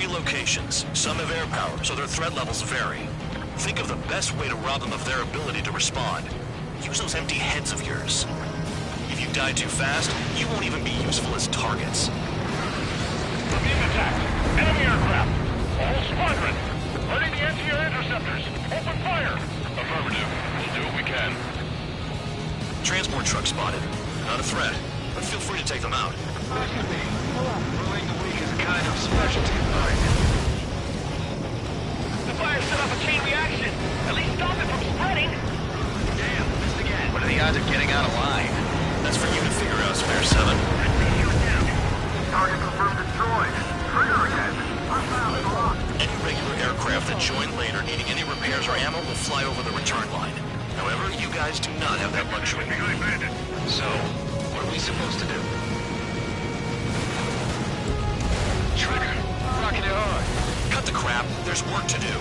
Locations. Some have air power, so their threat levels vary. Think of the best way to rob them of their ability to respond. Use those empty heads of yours. If you die too fast, you won't even be useful as targets. We're being attacked. Enemy aircraft. A whole squadron. Ready the anti-air interceptors. Open fire. Affirmative. We'll do what we can. Transport truck spotted. Not a threat, but feel free to take them out. Ruling the weak is a kind of specialty of mine. The fire set off a chain reaction. At least stop it from spreading. Damn, missed again. What are the odds of getting out alive? That's for you to figure out, Spare 7. Target confirmed destroyed. Trigger again. Any regular aircraft that join later needing any repairs or ammo will fly over the return line. However, you guys do not have that luxury. So, what are we supposed to do? Trigger, rocking it hard. Cut the crap. There's work to do.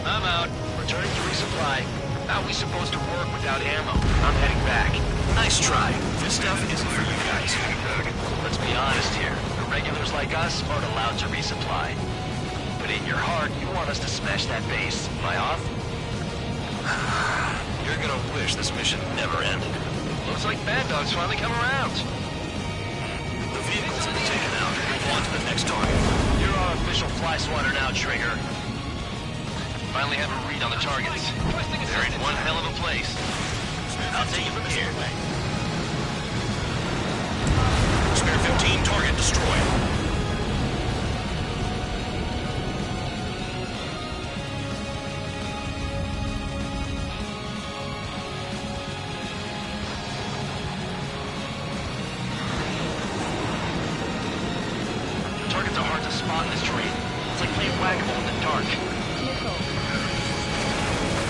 I'm out. Returning to resupply. How are we supposed to work without ammo? I'm heading back. Nice try. This stuff isn't for you guys. Let's be honest here. The regulars like us aren't allowed to resupply. But in your heart, you want us to smash that base. Am I off? You're gonna wish this mission never ended. Looks like Bad Dog's finally come around. The vehicles have been taken out. Move on to the next target. You're our official fly swatter now, Trigger. Finally have a read on the targets. They're in one hell of a place. I'll take it from here. Spare 15, target destroyed. Targets are hard to spot in this terrain. It's like playing whack-a-mole in the dark.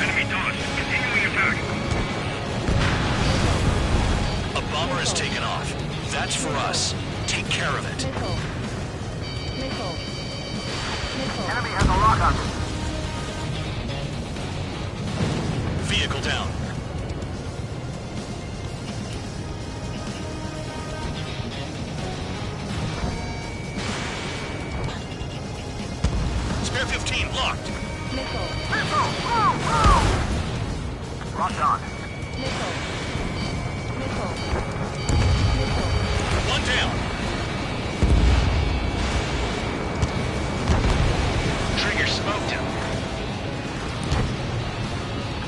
Enemy dodge. Continuing attack. A bomber has taken off. That's for us. Take care of it. Enemy has a lock on. Vehicle down. Spare 15 locked. Missile. Missile! Whoa! Locked on. Missile. Missile. One down. Trigger smoked him.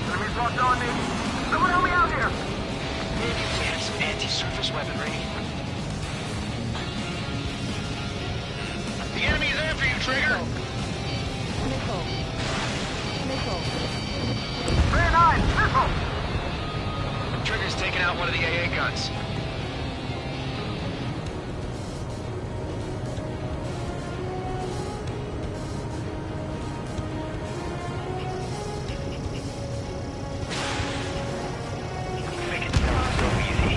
Enemy's locked on me. Someone help me out here. Maybe we had some anti-surface weaponry. The enemy is after you, Trigger. Missile. Missile. Very nice. Missile. Trigger's taken out one of the AA guns. Making it sound so easy.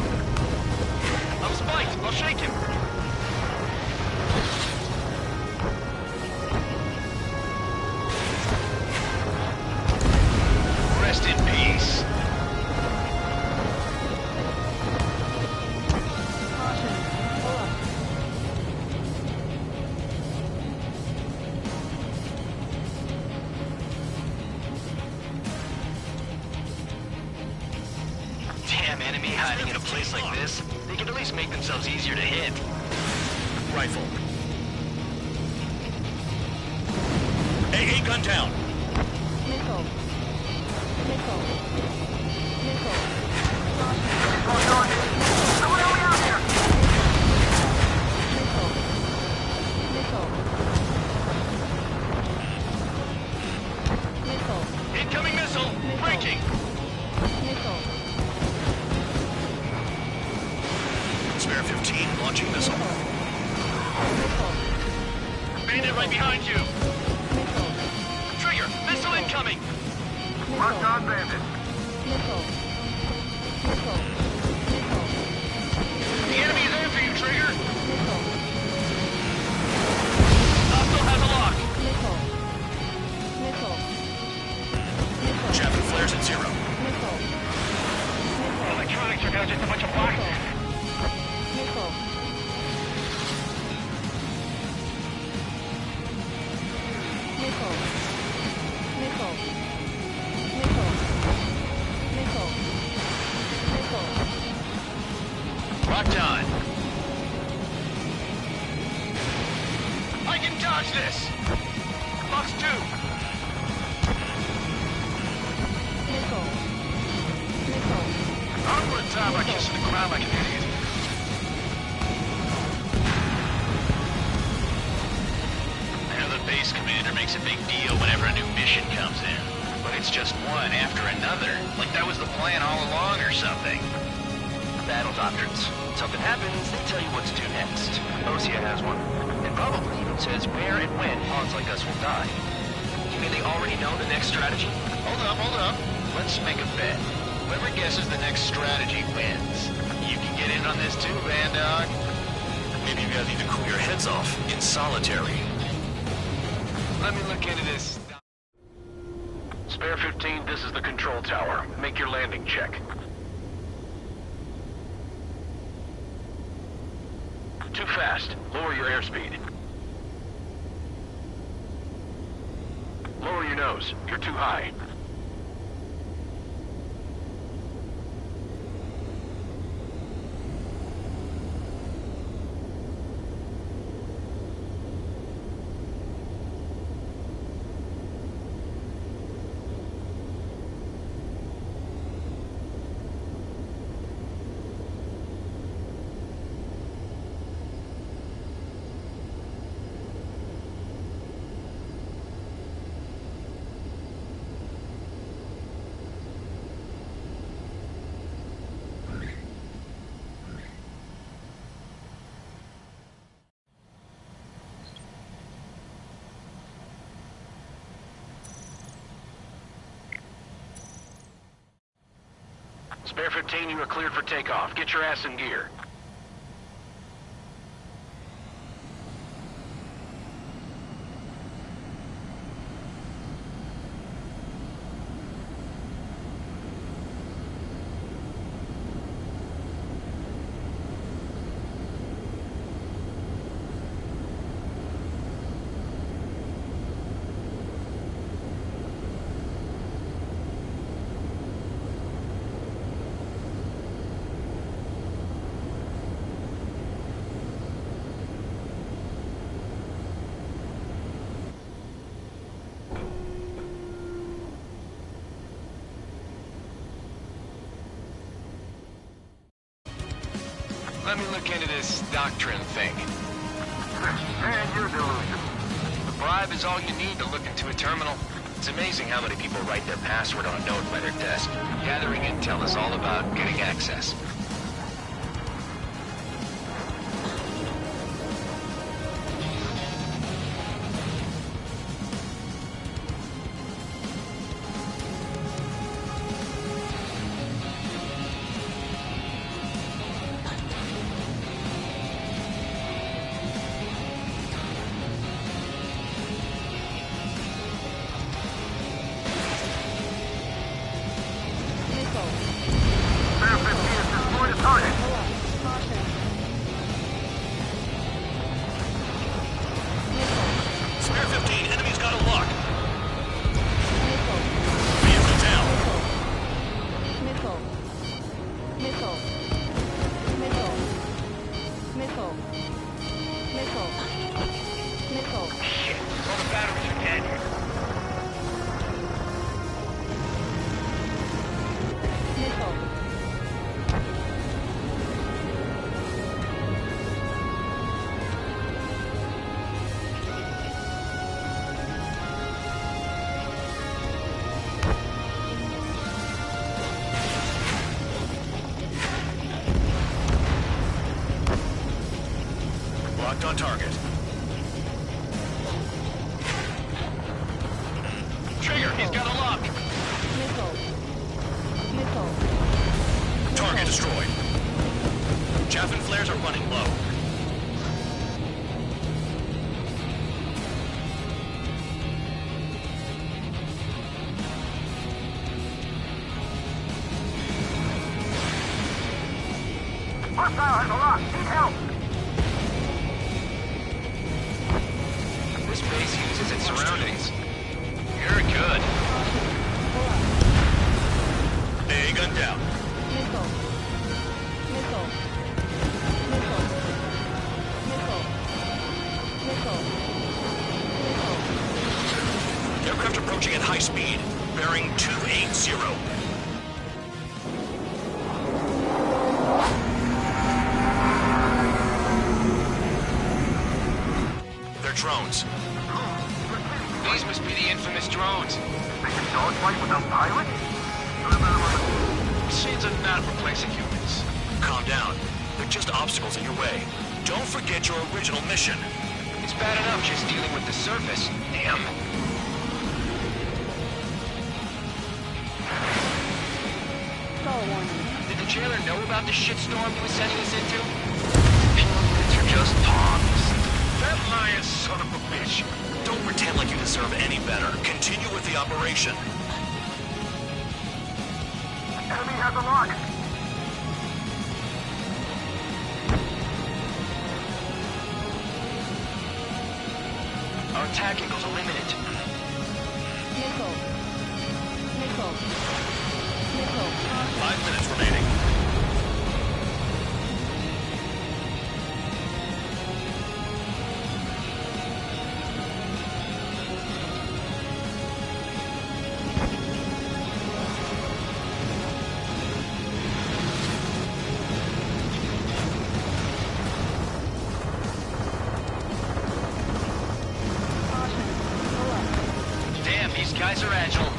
I'm spiked. I'll shake him. Rest in peace. Caution. Pull up. Damn enemy hiding in a place like this. They can at least make themselves easier to hit. Rifle. AA gun down. Missile. Missile. Missile. Locked on. Someone help me out here. Missile. Missile. Missile. Incoming missile! Breaking! Missile. Spare 15 launching missile. Missile. Bandit right behind you! Missile. Trigger! Missile incoming! Locked on, Bandit. Missile. Missile. Missile. The enemy is after you, Trigger! Missile. Hostile has a lock! Missile. Missile. Missile. Chaffin flares at 0. Missile. Missile. Electronics are now just a bunch of boxes. Missile. Missile. Missile. Missile. Missile. Watch this. Box 2. Missile. Missile. Onward, time by kissing the ground like an idiot. I know the base commander makes a big deal whenever a new mission comes in. But it's just one after another. Like that was the plan all along or something. Battle doctrines. Something happens, they tell you what to do next. Osea has one. And probably even says where and when pawns like us will die. You mean they already know the next strategy? Hold up. Let's make a bet. Whoever guesses the next strategy wins. You can get in on this too, Bandog. Maybe you guys need to cool your heads off in solitary. Let me look into this. Spare 15, this is the control tower. Make your landing check. Too fast. Lower your airspeed. Lower your nose. You're too high. Spare 15, you are cleared for takeoff. Get your ass in gear. Let me look into this doctrine thing. And your delusion. The bribe is all you need to look into a terminal. It's amazing how many people write their password on a note by their desk. Gathering intel is all about getting access. Locked on target. Trigger, he's got a lock. Missile. Missile. Target destroyed. Chaffin flares are running low. Hostile has a lock. Need help. This base uses its surroundings. You're good. Missile. A gun down. Missile. Missile. Missile. Missile. Missile. Approaching at high speed. Bearing 280. They're drones. These must be the infamous drones. They can dogfight without pilots? Machines are not replacing humans. Calm down. They're just obstacles in your way. Don't forget your original mission. It's bad enough just dealing with the surface. Damn. Did the jailer know about the shitstorm he was sending us into? Humans are just pawns. That lying son of a bitch. Don't pretend like you deserve any better. Continue with the operation. Enemy has a lock. Our attack angles are limited. Missile. Missile. Missile. 5 minutes remaining. Damn, these guys are agile.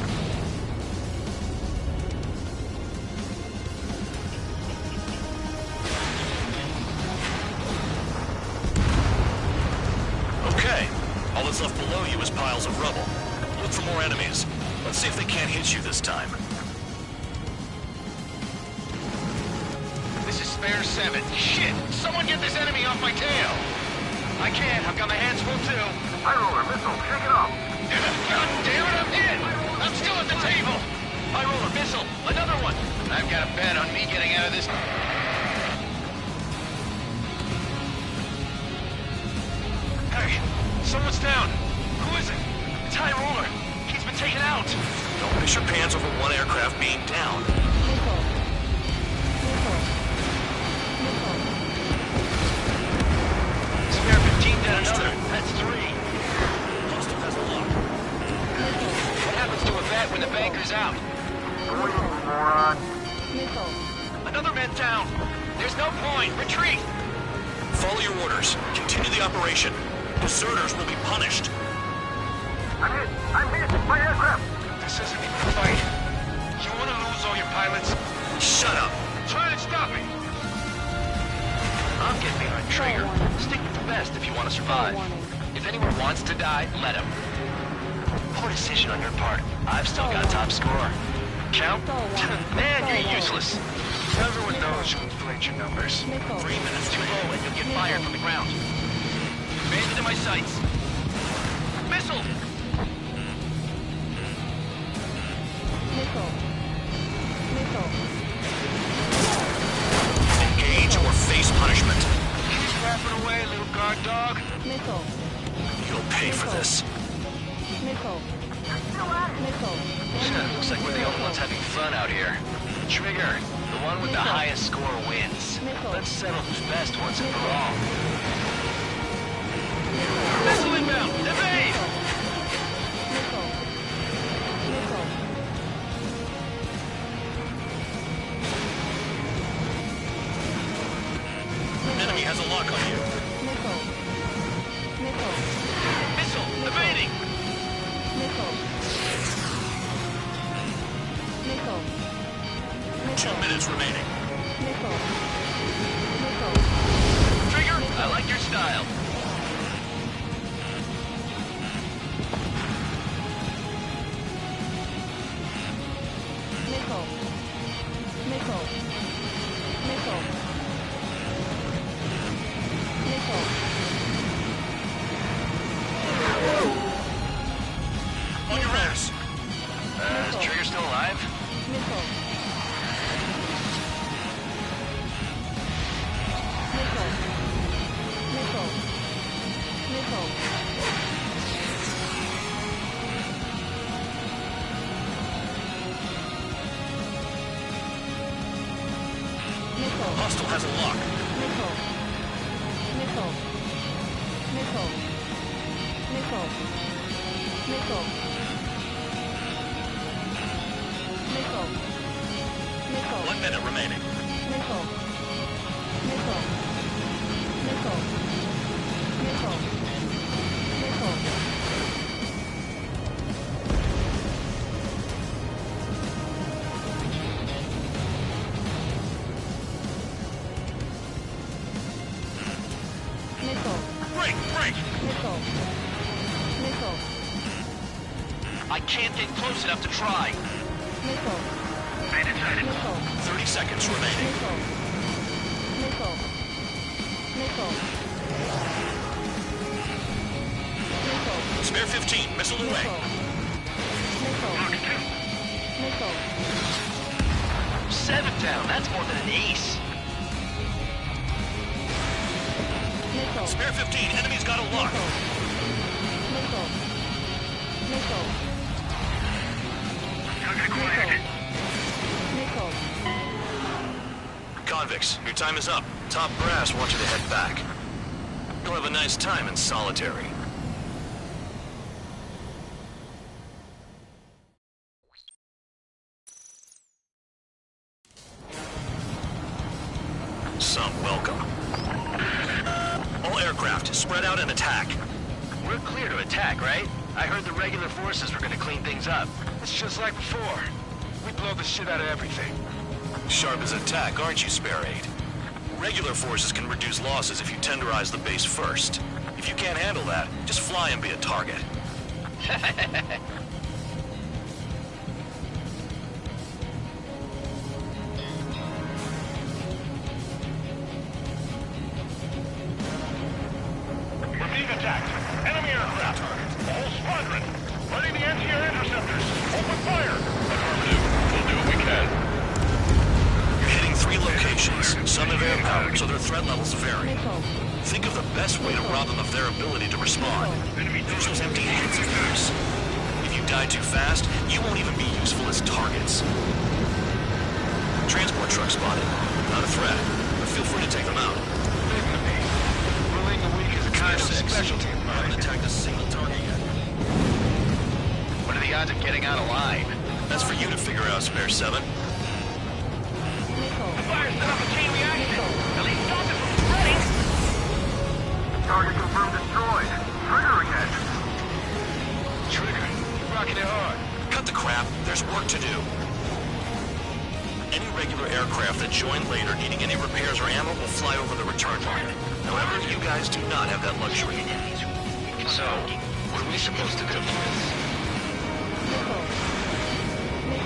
Okay. All that's left below you is piles of rubble. Look for more enemies. Let's see if they can't hit you this time. This is Spare 7. Shit! Someone get this enemy off my tail! I can't. I've got my hands full too. High roller missile, shake it off. God damn it, I'm hit! I'm still at the table! High roller missile, another one! I've got a bet on me getting out of this. Hey, someone's down. Who is it? It's High roller. He's been taken out. Don't miss your pants over one aircraft being down. Missile. Missile. Missile. Spare 15 down another. That's 3. Hostile has a lock. What happens to a bet when the banker's out? Moron. Missile. Another man down. There's no point. Retreat. Follow your orders. Continue the operation. Deserters will be punished. I'm hit. I'm hit. My aircraft. This isn't even a fight. You want to lose all your pilots? Shut up. Try to stop me. I'm getting behind Trigger. Stick with the best if you want to survive. If anyone wants to die, let him. Poor decision on your part. I've still got top score. Count? Man, you're useless. Everyone knows you inflate your numbers. 3 minutes too low and you'll get fired from the ground. Bandit in my sights. Missile! Missile. Missile. Engage or face punishment. Keep rapping away, little guard dog. Missile. You'll pay for this. Missile. Missile. Looks like we're the only ones having fun out here. Trigger, the one with the highest score wins. Let's settle who's best once and for all. Missile inbound! Evade! Missile. Missile. Enemy has a lock on you. Missile. Missile. Missile! Evading! Missile. Missile. Missile. 2 minutes remaining. Missile. Missile. Trigger, I like your style. Missile. Missile. Missile. Missile. On your ass. Is Trigger still alive? Missile. Missile. Missile. Missile. Missile. Hostile has a lock. Missile. Missile. Missile. Missile. Missile. minute remaining. Missile. Missile. Missile. Missile. Missile. Missile. Break! Missile. Missile. I can't get close enough to try. Missile. Missile. 30 seconds remaining. Missile. Missile. Missile. Missile. Spare 15, missile away. Missile. Missile. 7 down, that's more than an ace. Missile. Spare 15, enemy's got a lock. Missile. Missile. Missile. Convicts, your time is up. Top brass wants you to head back. You'll have a nice time in solitary. Some welcome. All aircraft, spread out and attack. We're clear to attack, right? I heard the regular forces were gonna clean things up. It's just like before. We blow the shit out of everything. Sharp as attack, aren't you, Spare 8? Regular forces can reduce losses if you tenderize the base first. If you can't handle that, just fly and be a target. We're being attacked. Enemy aircraft. Whole squadron. Ready the anti-air interceptors. Open fire. Affirmative. We'll do what we can. You're hitting 3 locations. Some have air power, so their threat levels vary. Think of the best way to rob them of their ability to respond. Use those empty heads of yours. If you die too fast, you won't even be useful as targets. Transport truck spotted. Not a threat, but feel free to take them out. Ruling the weak is a kind of specialty of I mine. haven't attacked a single target yet. What are the odds of getting out alive? That's for you to figure out, Spare 7. Missile. Fire set up a chain reaction. At least stop it from spreading. Target confirmed destroyed. Trigger again. Trigger. Rocking it hard. Cut the crap, there's work to do. Any regular aircraft that join later needing any repairs or ammo will fly over the return line. However, you guys do not have that luxury. So, what are we supposed to do?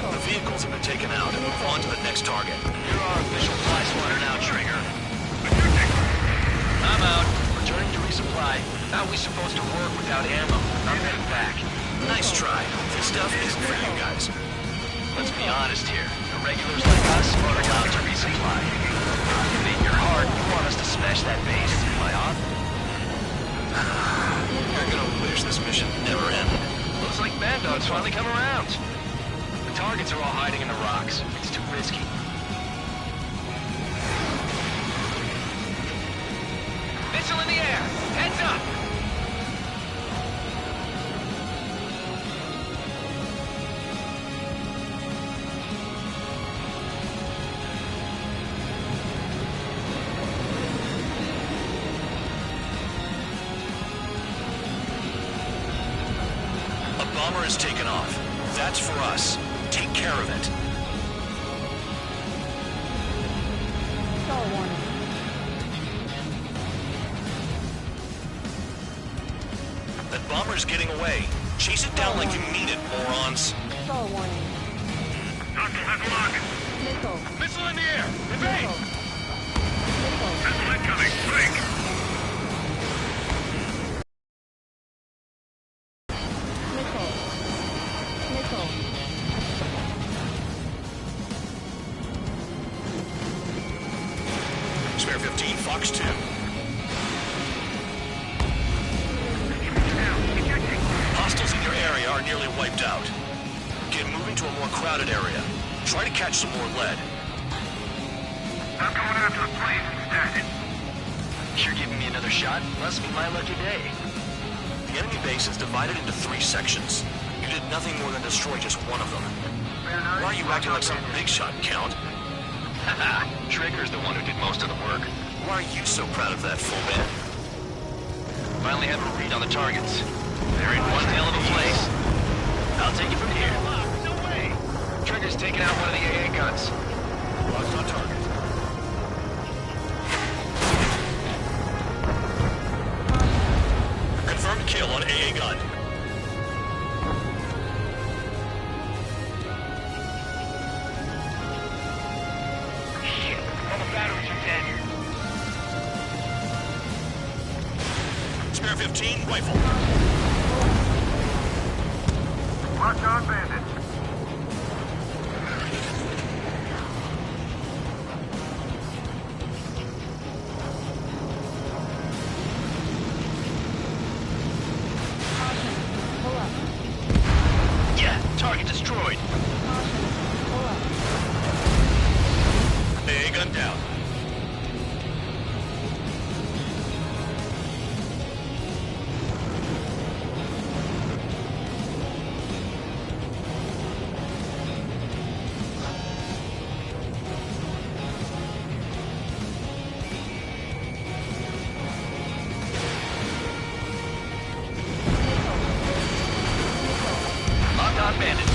The vehicles have been taken out and move on to the next target. You're our official fly swatter now, Trigger. I'm out. Returning to resupply. How are we supposed to work without ammo? I'm heading back. Nice try. This stuff isn't for you guys. Let's be honest here. The regulars like us are allowed to resupply. You make your heart, you want us to smash that base. Am I on? You're gonna wish this mission never ended. Looks like Mad Dog's finally come around. The targets are all hiding in the rocks. It's too risky. Missile in the air! Heads up! A bomber has taken off. That's for us. Take care of it. Star warning. That bomber's getting away. Chase it down like you mean it, morons. Star warning. Hostile has a lock. Missile. Missile in the air. Evade. Missile. Missile incoming. Break. Missile. Missile. Spare 15, Fox 2. Hostiles in your area are nearly wiped out. Get moving to a more crowded area. Try to catch some more lead. I'm going after the planes instead. You're giving me another shot? Must be my lucky day. The enemy base is divided into 3 sections. You did nothing more than destroy just one of them. Why are you acting like some big shot, Count? Haha, Trigger's the one who did most of the work. Why are you so proud of that, full man? Finally have a read on the targets. They're in one hell of a place. I'll take it from here. No way! Trigger's taking out one of the AA guns. Locked on target. Confirmed kill on AA gun. Shit, all the batteries are dead. Spare 15, rifle. Locked on bandit. Yeah, target destroyed. AA gun down. Locked on bandit.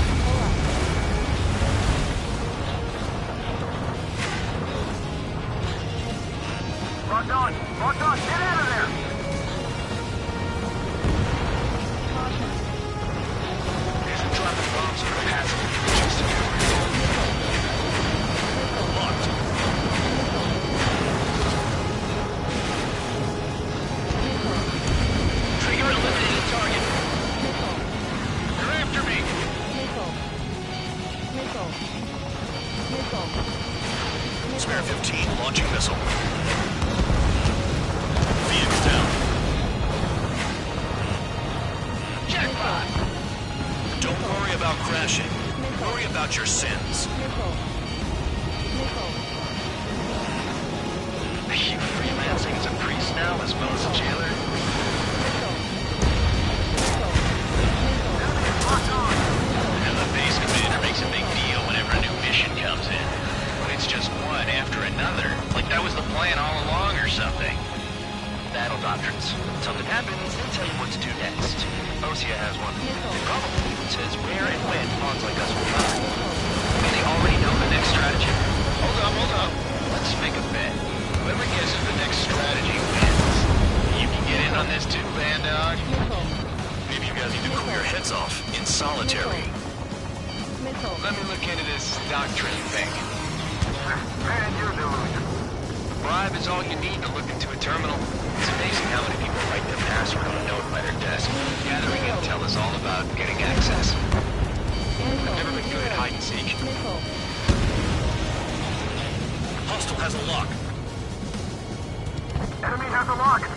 Locked on! Locked on! Get out of there! There's a dropping bombs for the passage. Locked. Trigger eliminated target. They're after me. Spare 15, launching missile. Phoenix down. Jackpot. Don't worry about crashing. Worry about your sins. Are you freelancing as a priest now as well as a jailer? And the base commander makes a big deal whenever a new mission comes in. But it's just one after another. Like that was the plan all along or something. Battle doctrines. Something happens, they tell you what to do next. Osea has one. It probably even says where and when pawns like us will die. And they already know the next strategy. Hold up. Let's make a bet. Whoever guesses the next strategy wins. You can get in on this too, Band Dog. Maybe you guys need to cool your heads off in solitary. Let me look into this doctrine thing. Man, you're delusional. Bribe is all you need to look into a terminal. It's amazing how many people write their password on a note by their desk. Gathering intel is all about getting access. I've never been good at hide and seek. Hostile has a lock. Enemy has a lock.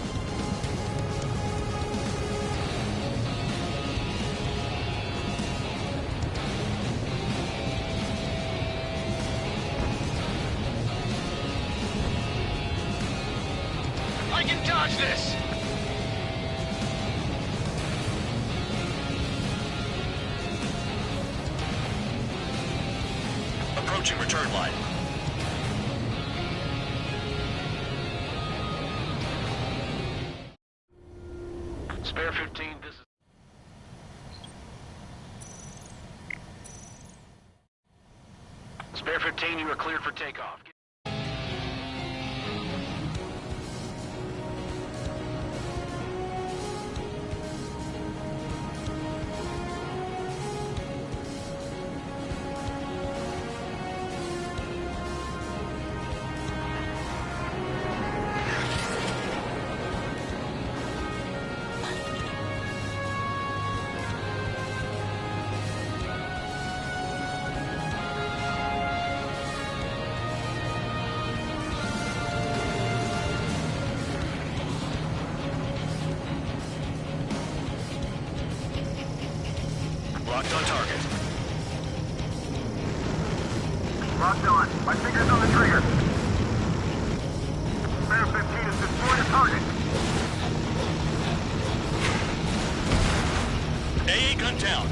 I can dodge this! Approaching return line. Spare 15, this is... Spare 15, you are cleared for takeoff. Locked on target. Locked on. My finger's on the trigger. Spare 15 has destroyed a target. AA gun down.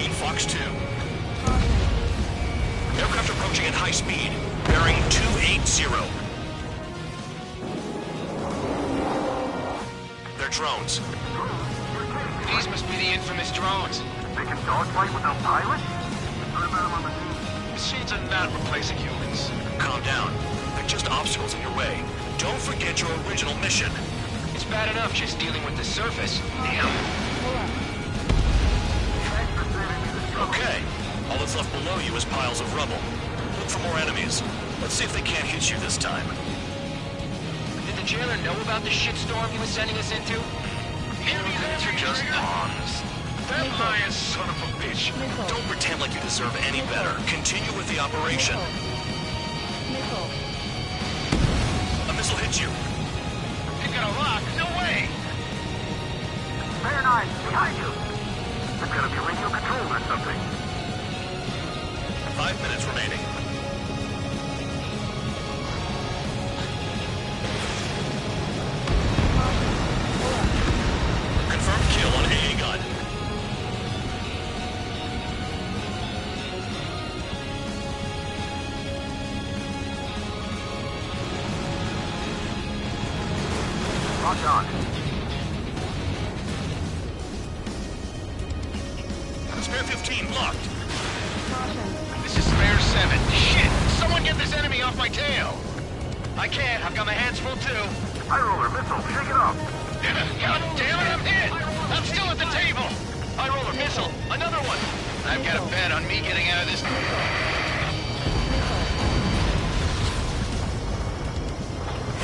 15, Fox 2. Aircraft approaching at high speed, bearing 280. They're drones. These must be the infamous drones. They can dogfight without pilots? Machines are not replacing humans. Calm down. They're just obstacles in your way. Don't forget your original mission. It's bad enough just dealing with the surface. Damn. Okay. All that's left below you is piles of rubble. Look for more enemies. Let's see if they can't hit you this time. Did the jailer know about the shitstorm he was sending us into? Humans are just pawns. That lion son of a bitch. Don't pretend like you deserve any better. Continue with the operation. A missile hit you. You've got a lock? No way! Bear 9, behind you! It's gonna be radio controlled or something. 5 minutes remaining. Confirmed kill on AA gun. Locked on. Spare 15 locked. This is Spare 7. Shit! Someone get this enemy off my tail! I can't. I've got my hands full too. High roller missile, shake it off. God damn it, I'm hit! I'm still at the table! High roller missile, another one! I've got a bet on me getting out of this.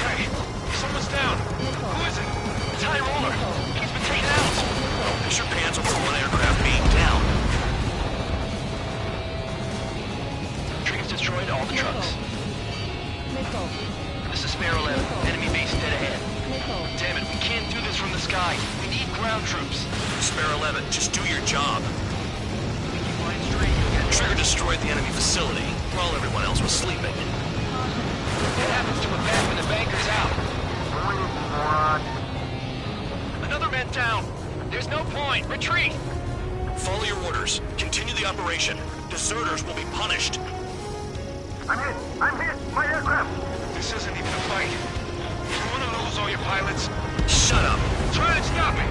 Hey, someone's down. Who is it? It's High roller. He's been taken out. Piss your pants over one aircraft being down. Triggers destroyed all the trucks. This is Spare 11. Enemy base dead ahead. Damn it, we can't do this from the sky. We need ground troops. Spare 11, just do your job. Trigger destroyed the enemy facility while everyone else was sleeping. What happens to a bank when the banker's out? Another man down. There's no point. Retreat. Follow your orders. Continue the operation. Deserters will be punished. I'm hit! I'm hit! My aircraft! This isn't even a fight. You want to lose all your pilots? Shut up. Try and stop me.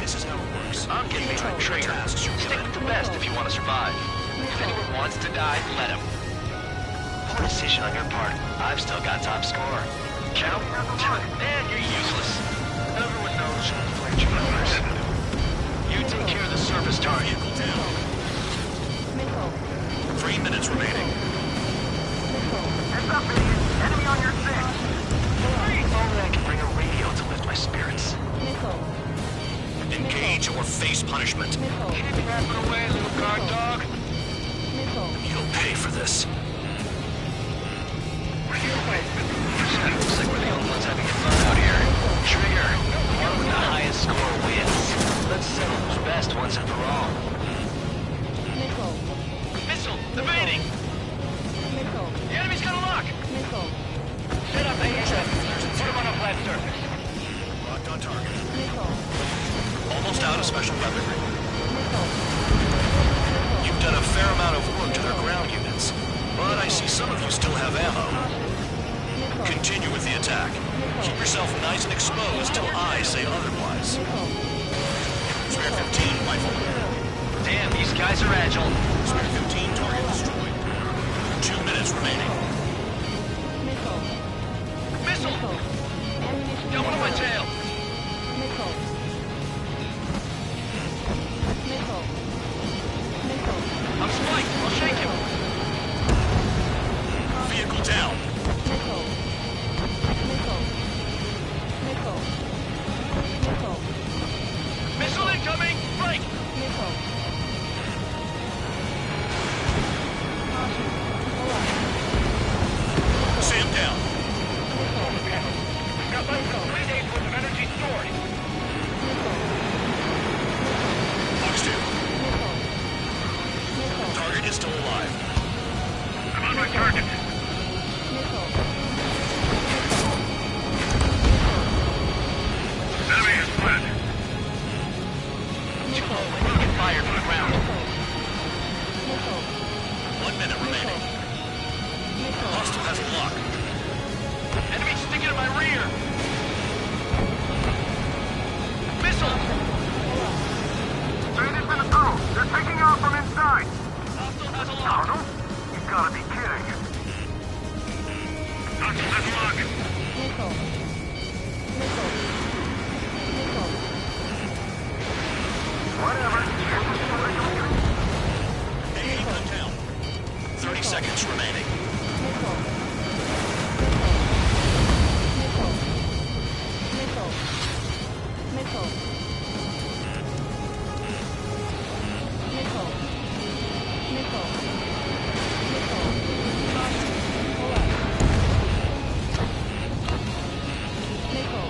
This is how it works. I'm getting behind Trigger. Stick with the best if you want to survive. If anyone wants to die, let him. Poor decision on your part. I've still got top score. Count? Man, you're useless. Everyone knows you're a flight universe. You take care of the surface target. Down. 3 minutes remaining. Heads up, idiot! Enemy on your 6! If only I can bring a radio to lift my spirits. Engage or face punishment. Keep rapping away, little guard dog. You'll pay for this. Looks like we're the only ones having fun out here. Trigger, the one with the highest score wins. Let's settle who's best once and for all. Missile, evading! The enemy's got a lock! Set up AHF. Put him on a flat surface. Locked on target. Almost out of special weaponry. You've done a fair amount of work to their ground units, but I see some of you still have ammo. Continue with the attack. Keep yourself nice and exposed till I say otherwise. Spare 15, rifle. Damn, these guys are agile. Spare 15, target destroyed. 2 minutes remaining. Missile! Got one on my tail. I'm spiked. I'll shake him. Vehicle down. Missile incoming! Break! Sam down. Got less than 3 days worth of energy stored. Fox 2. Target is still alive. I'm on my target. Enemy is split. Too low. We'll get fired from the ground. does a lock. Tunnel? You gotta be kidding. Let's lock it. Missile. Missile. Missile. Whatever. Engaging the town. 30 seconds remaining. Missile. Missile. Missile. Missile. Missile. Missile. Missile. Caution. Pull up. Missile.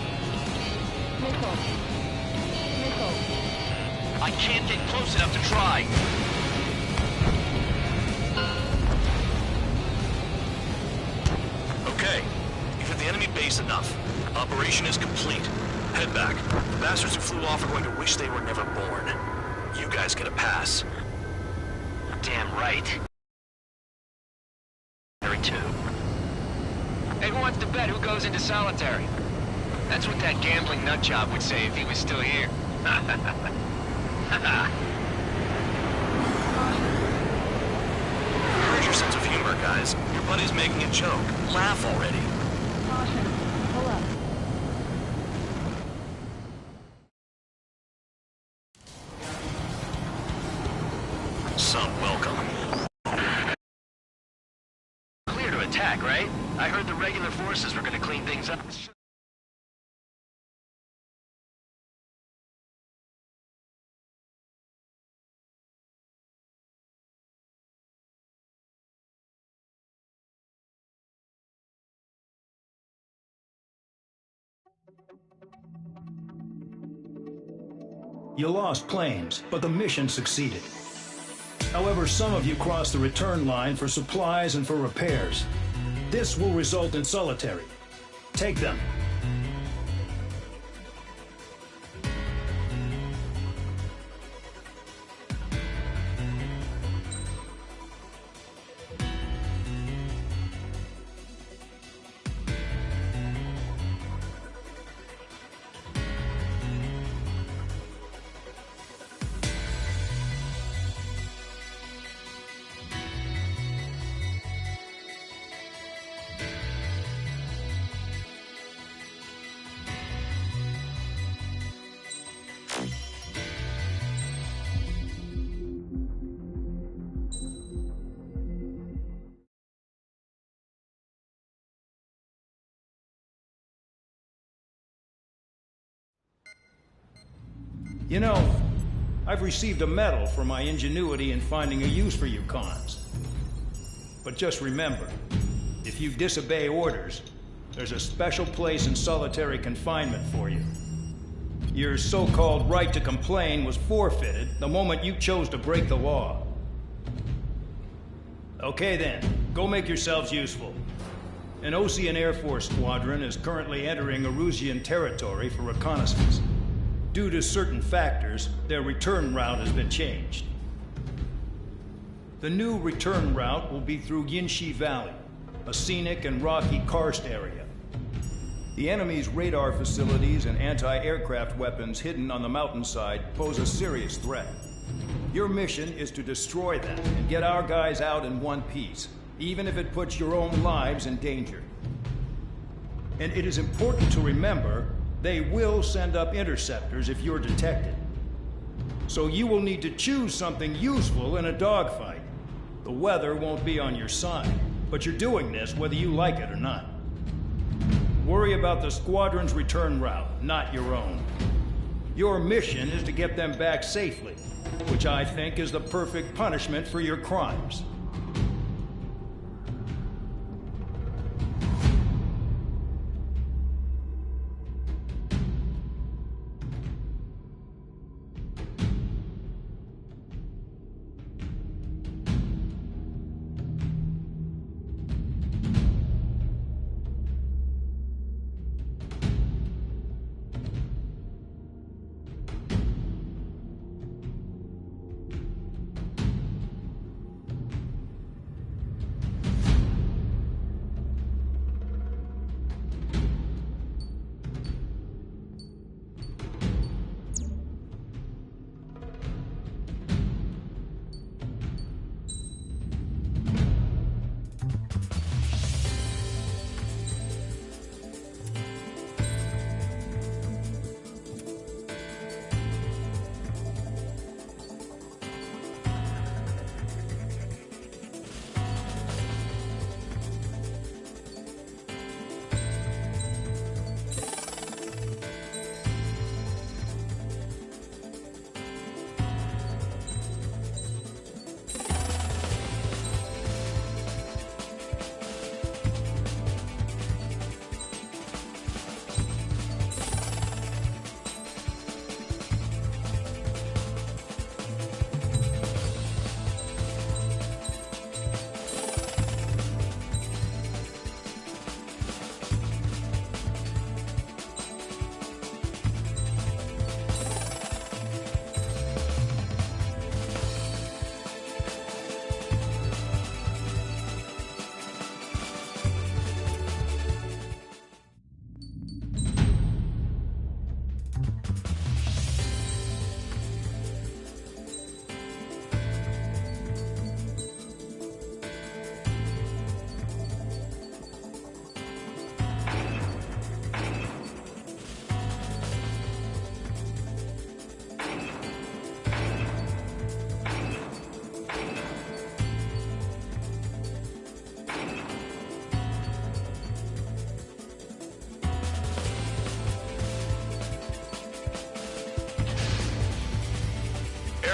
Missile. Missile. I can't get close enough to try. Okay. You've hit the enemy base enough. Operation is complete. Head back. The bastards who flew off are going to wish they were never born. You guys get a pass. Damn right. Two. Hey, who wants to bet who goes into solitary? That's what that gambling nutjob would say if he was still here. Where's your sense of humor, guys? Your buddy's making a joke. Laugh already. Caution. Pull up. Some welcome. Clear to attack, right? I heard the regular forces were gonna clean things up. You lost planes, but the mission succeeded. However, some of you crossed the return line for supplies and for repairs. This will result in solitary. Take them. You know, I've received a medal for my ingenuity in finding a use for you cons. But just remember, if you disobey orders, there's a special place in solitary confinement for you. Your so-called right to complain was forfeited the moment you chose to break the law. Okay then, go make yourselves useful. An Osean Air Force squadron is currently entering Erusian territory for reconnaissance. Due to certain factors, their return route has been changed. The new return route will be through Yinshi Valley, a scenic and rocky karst area. The enemy's radar facilities and anti-aircraft weapons hidden on the mountainside pose a serious threat. Your mission is to destroy them and get our guys out in one piece, even if it puts your own lives in danger. And it is important to remember, they will send up interceptors if you're detected. So you will need to choose something useful in a dogfight. The weather won't be on your side, but you're doing this whether you like it or not. Worry about the squadron's return route, not your own. Your mission is to get them back safely, which I think is the perfect punishment for your crimes.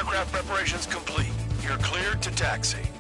Aircraft preparations complete. You're cleared to taxi.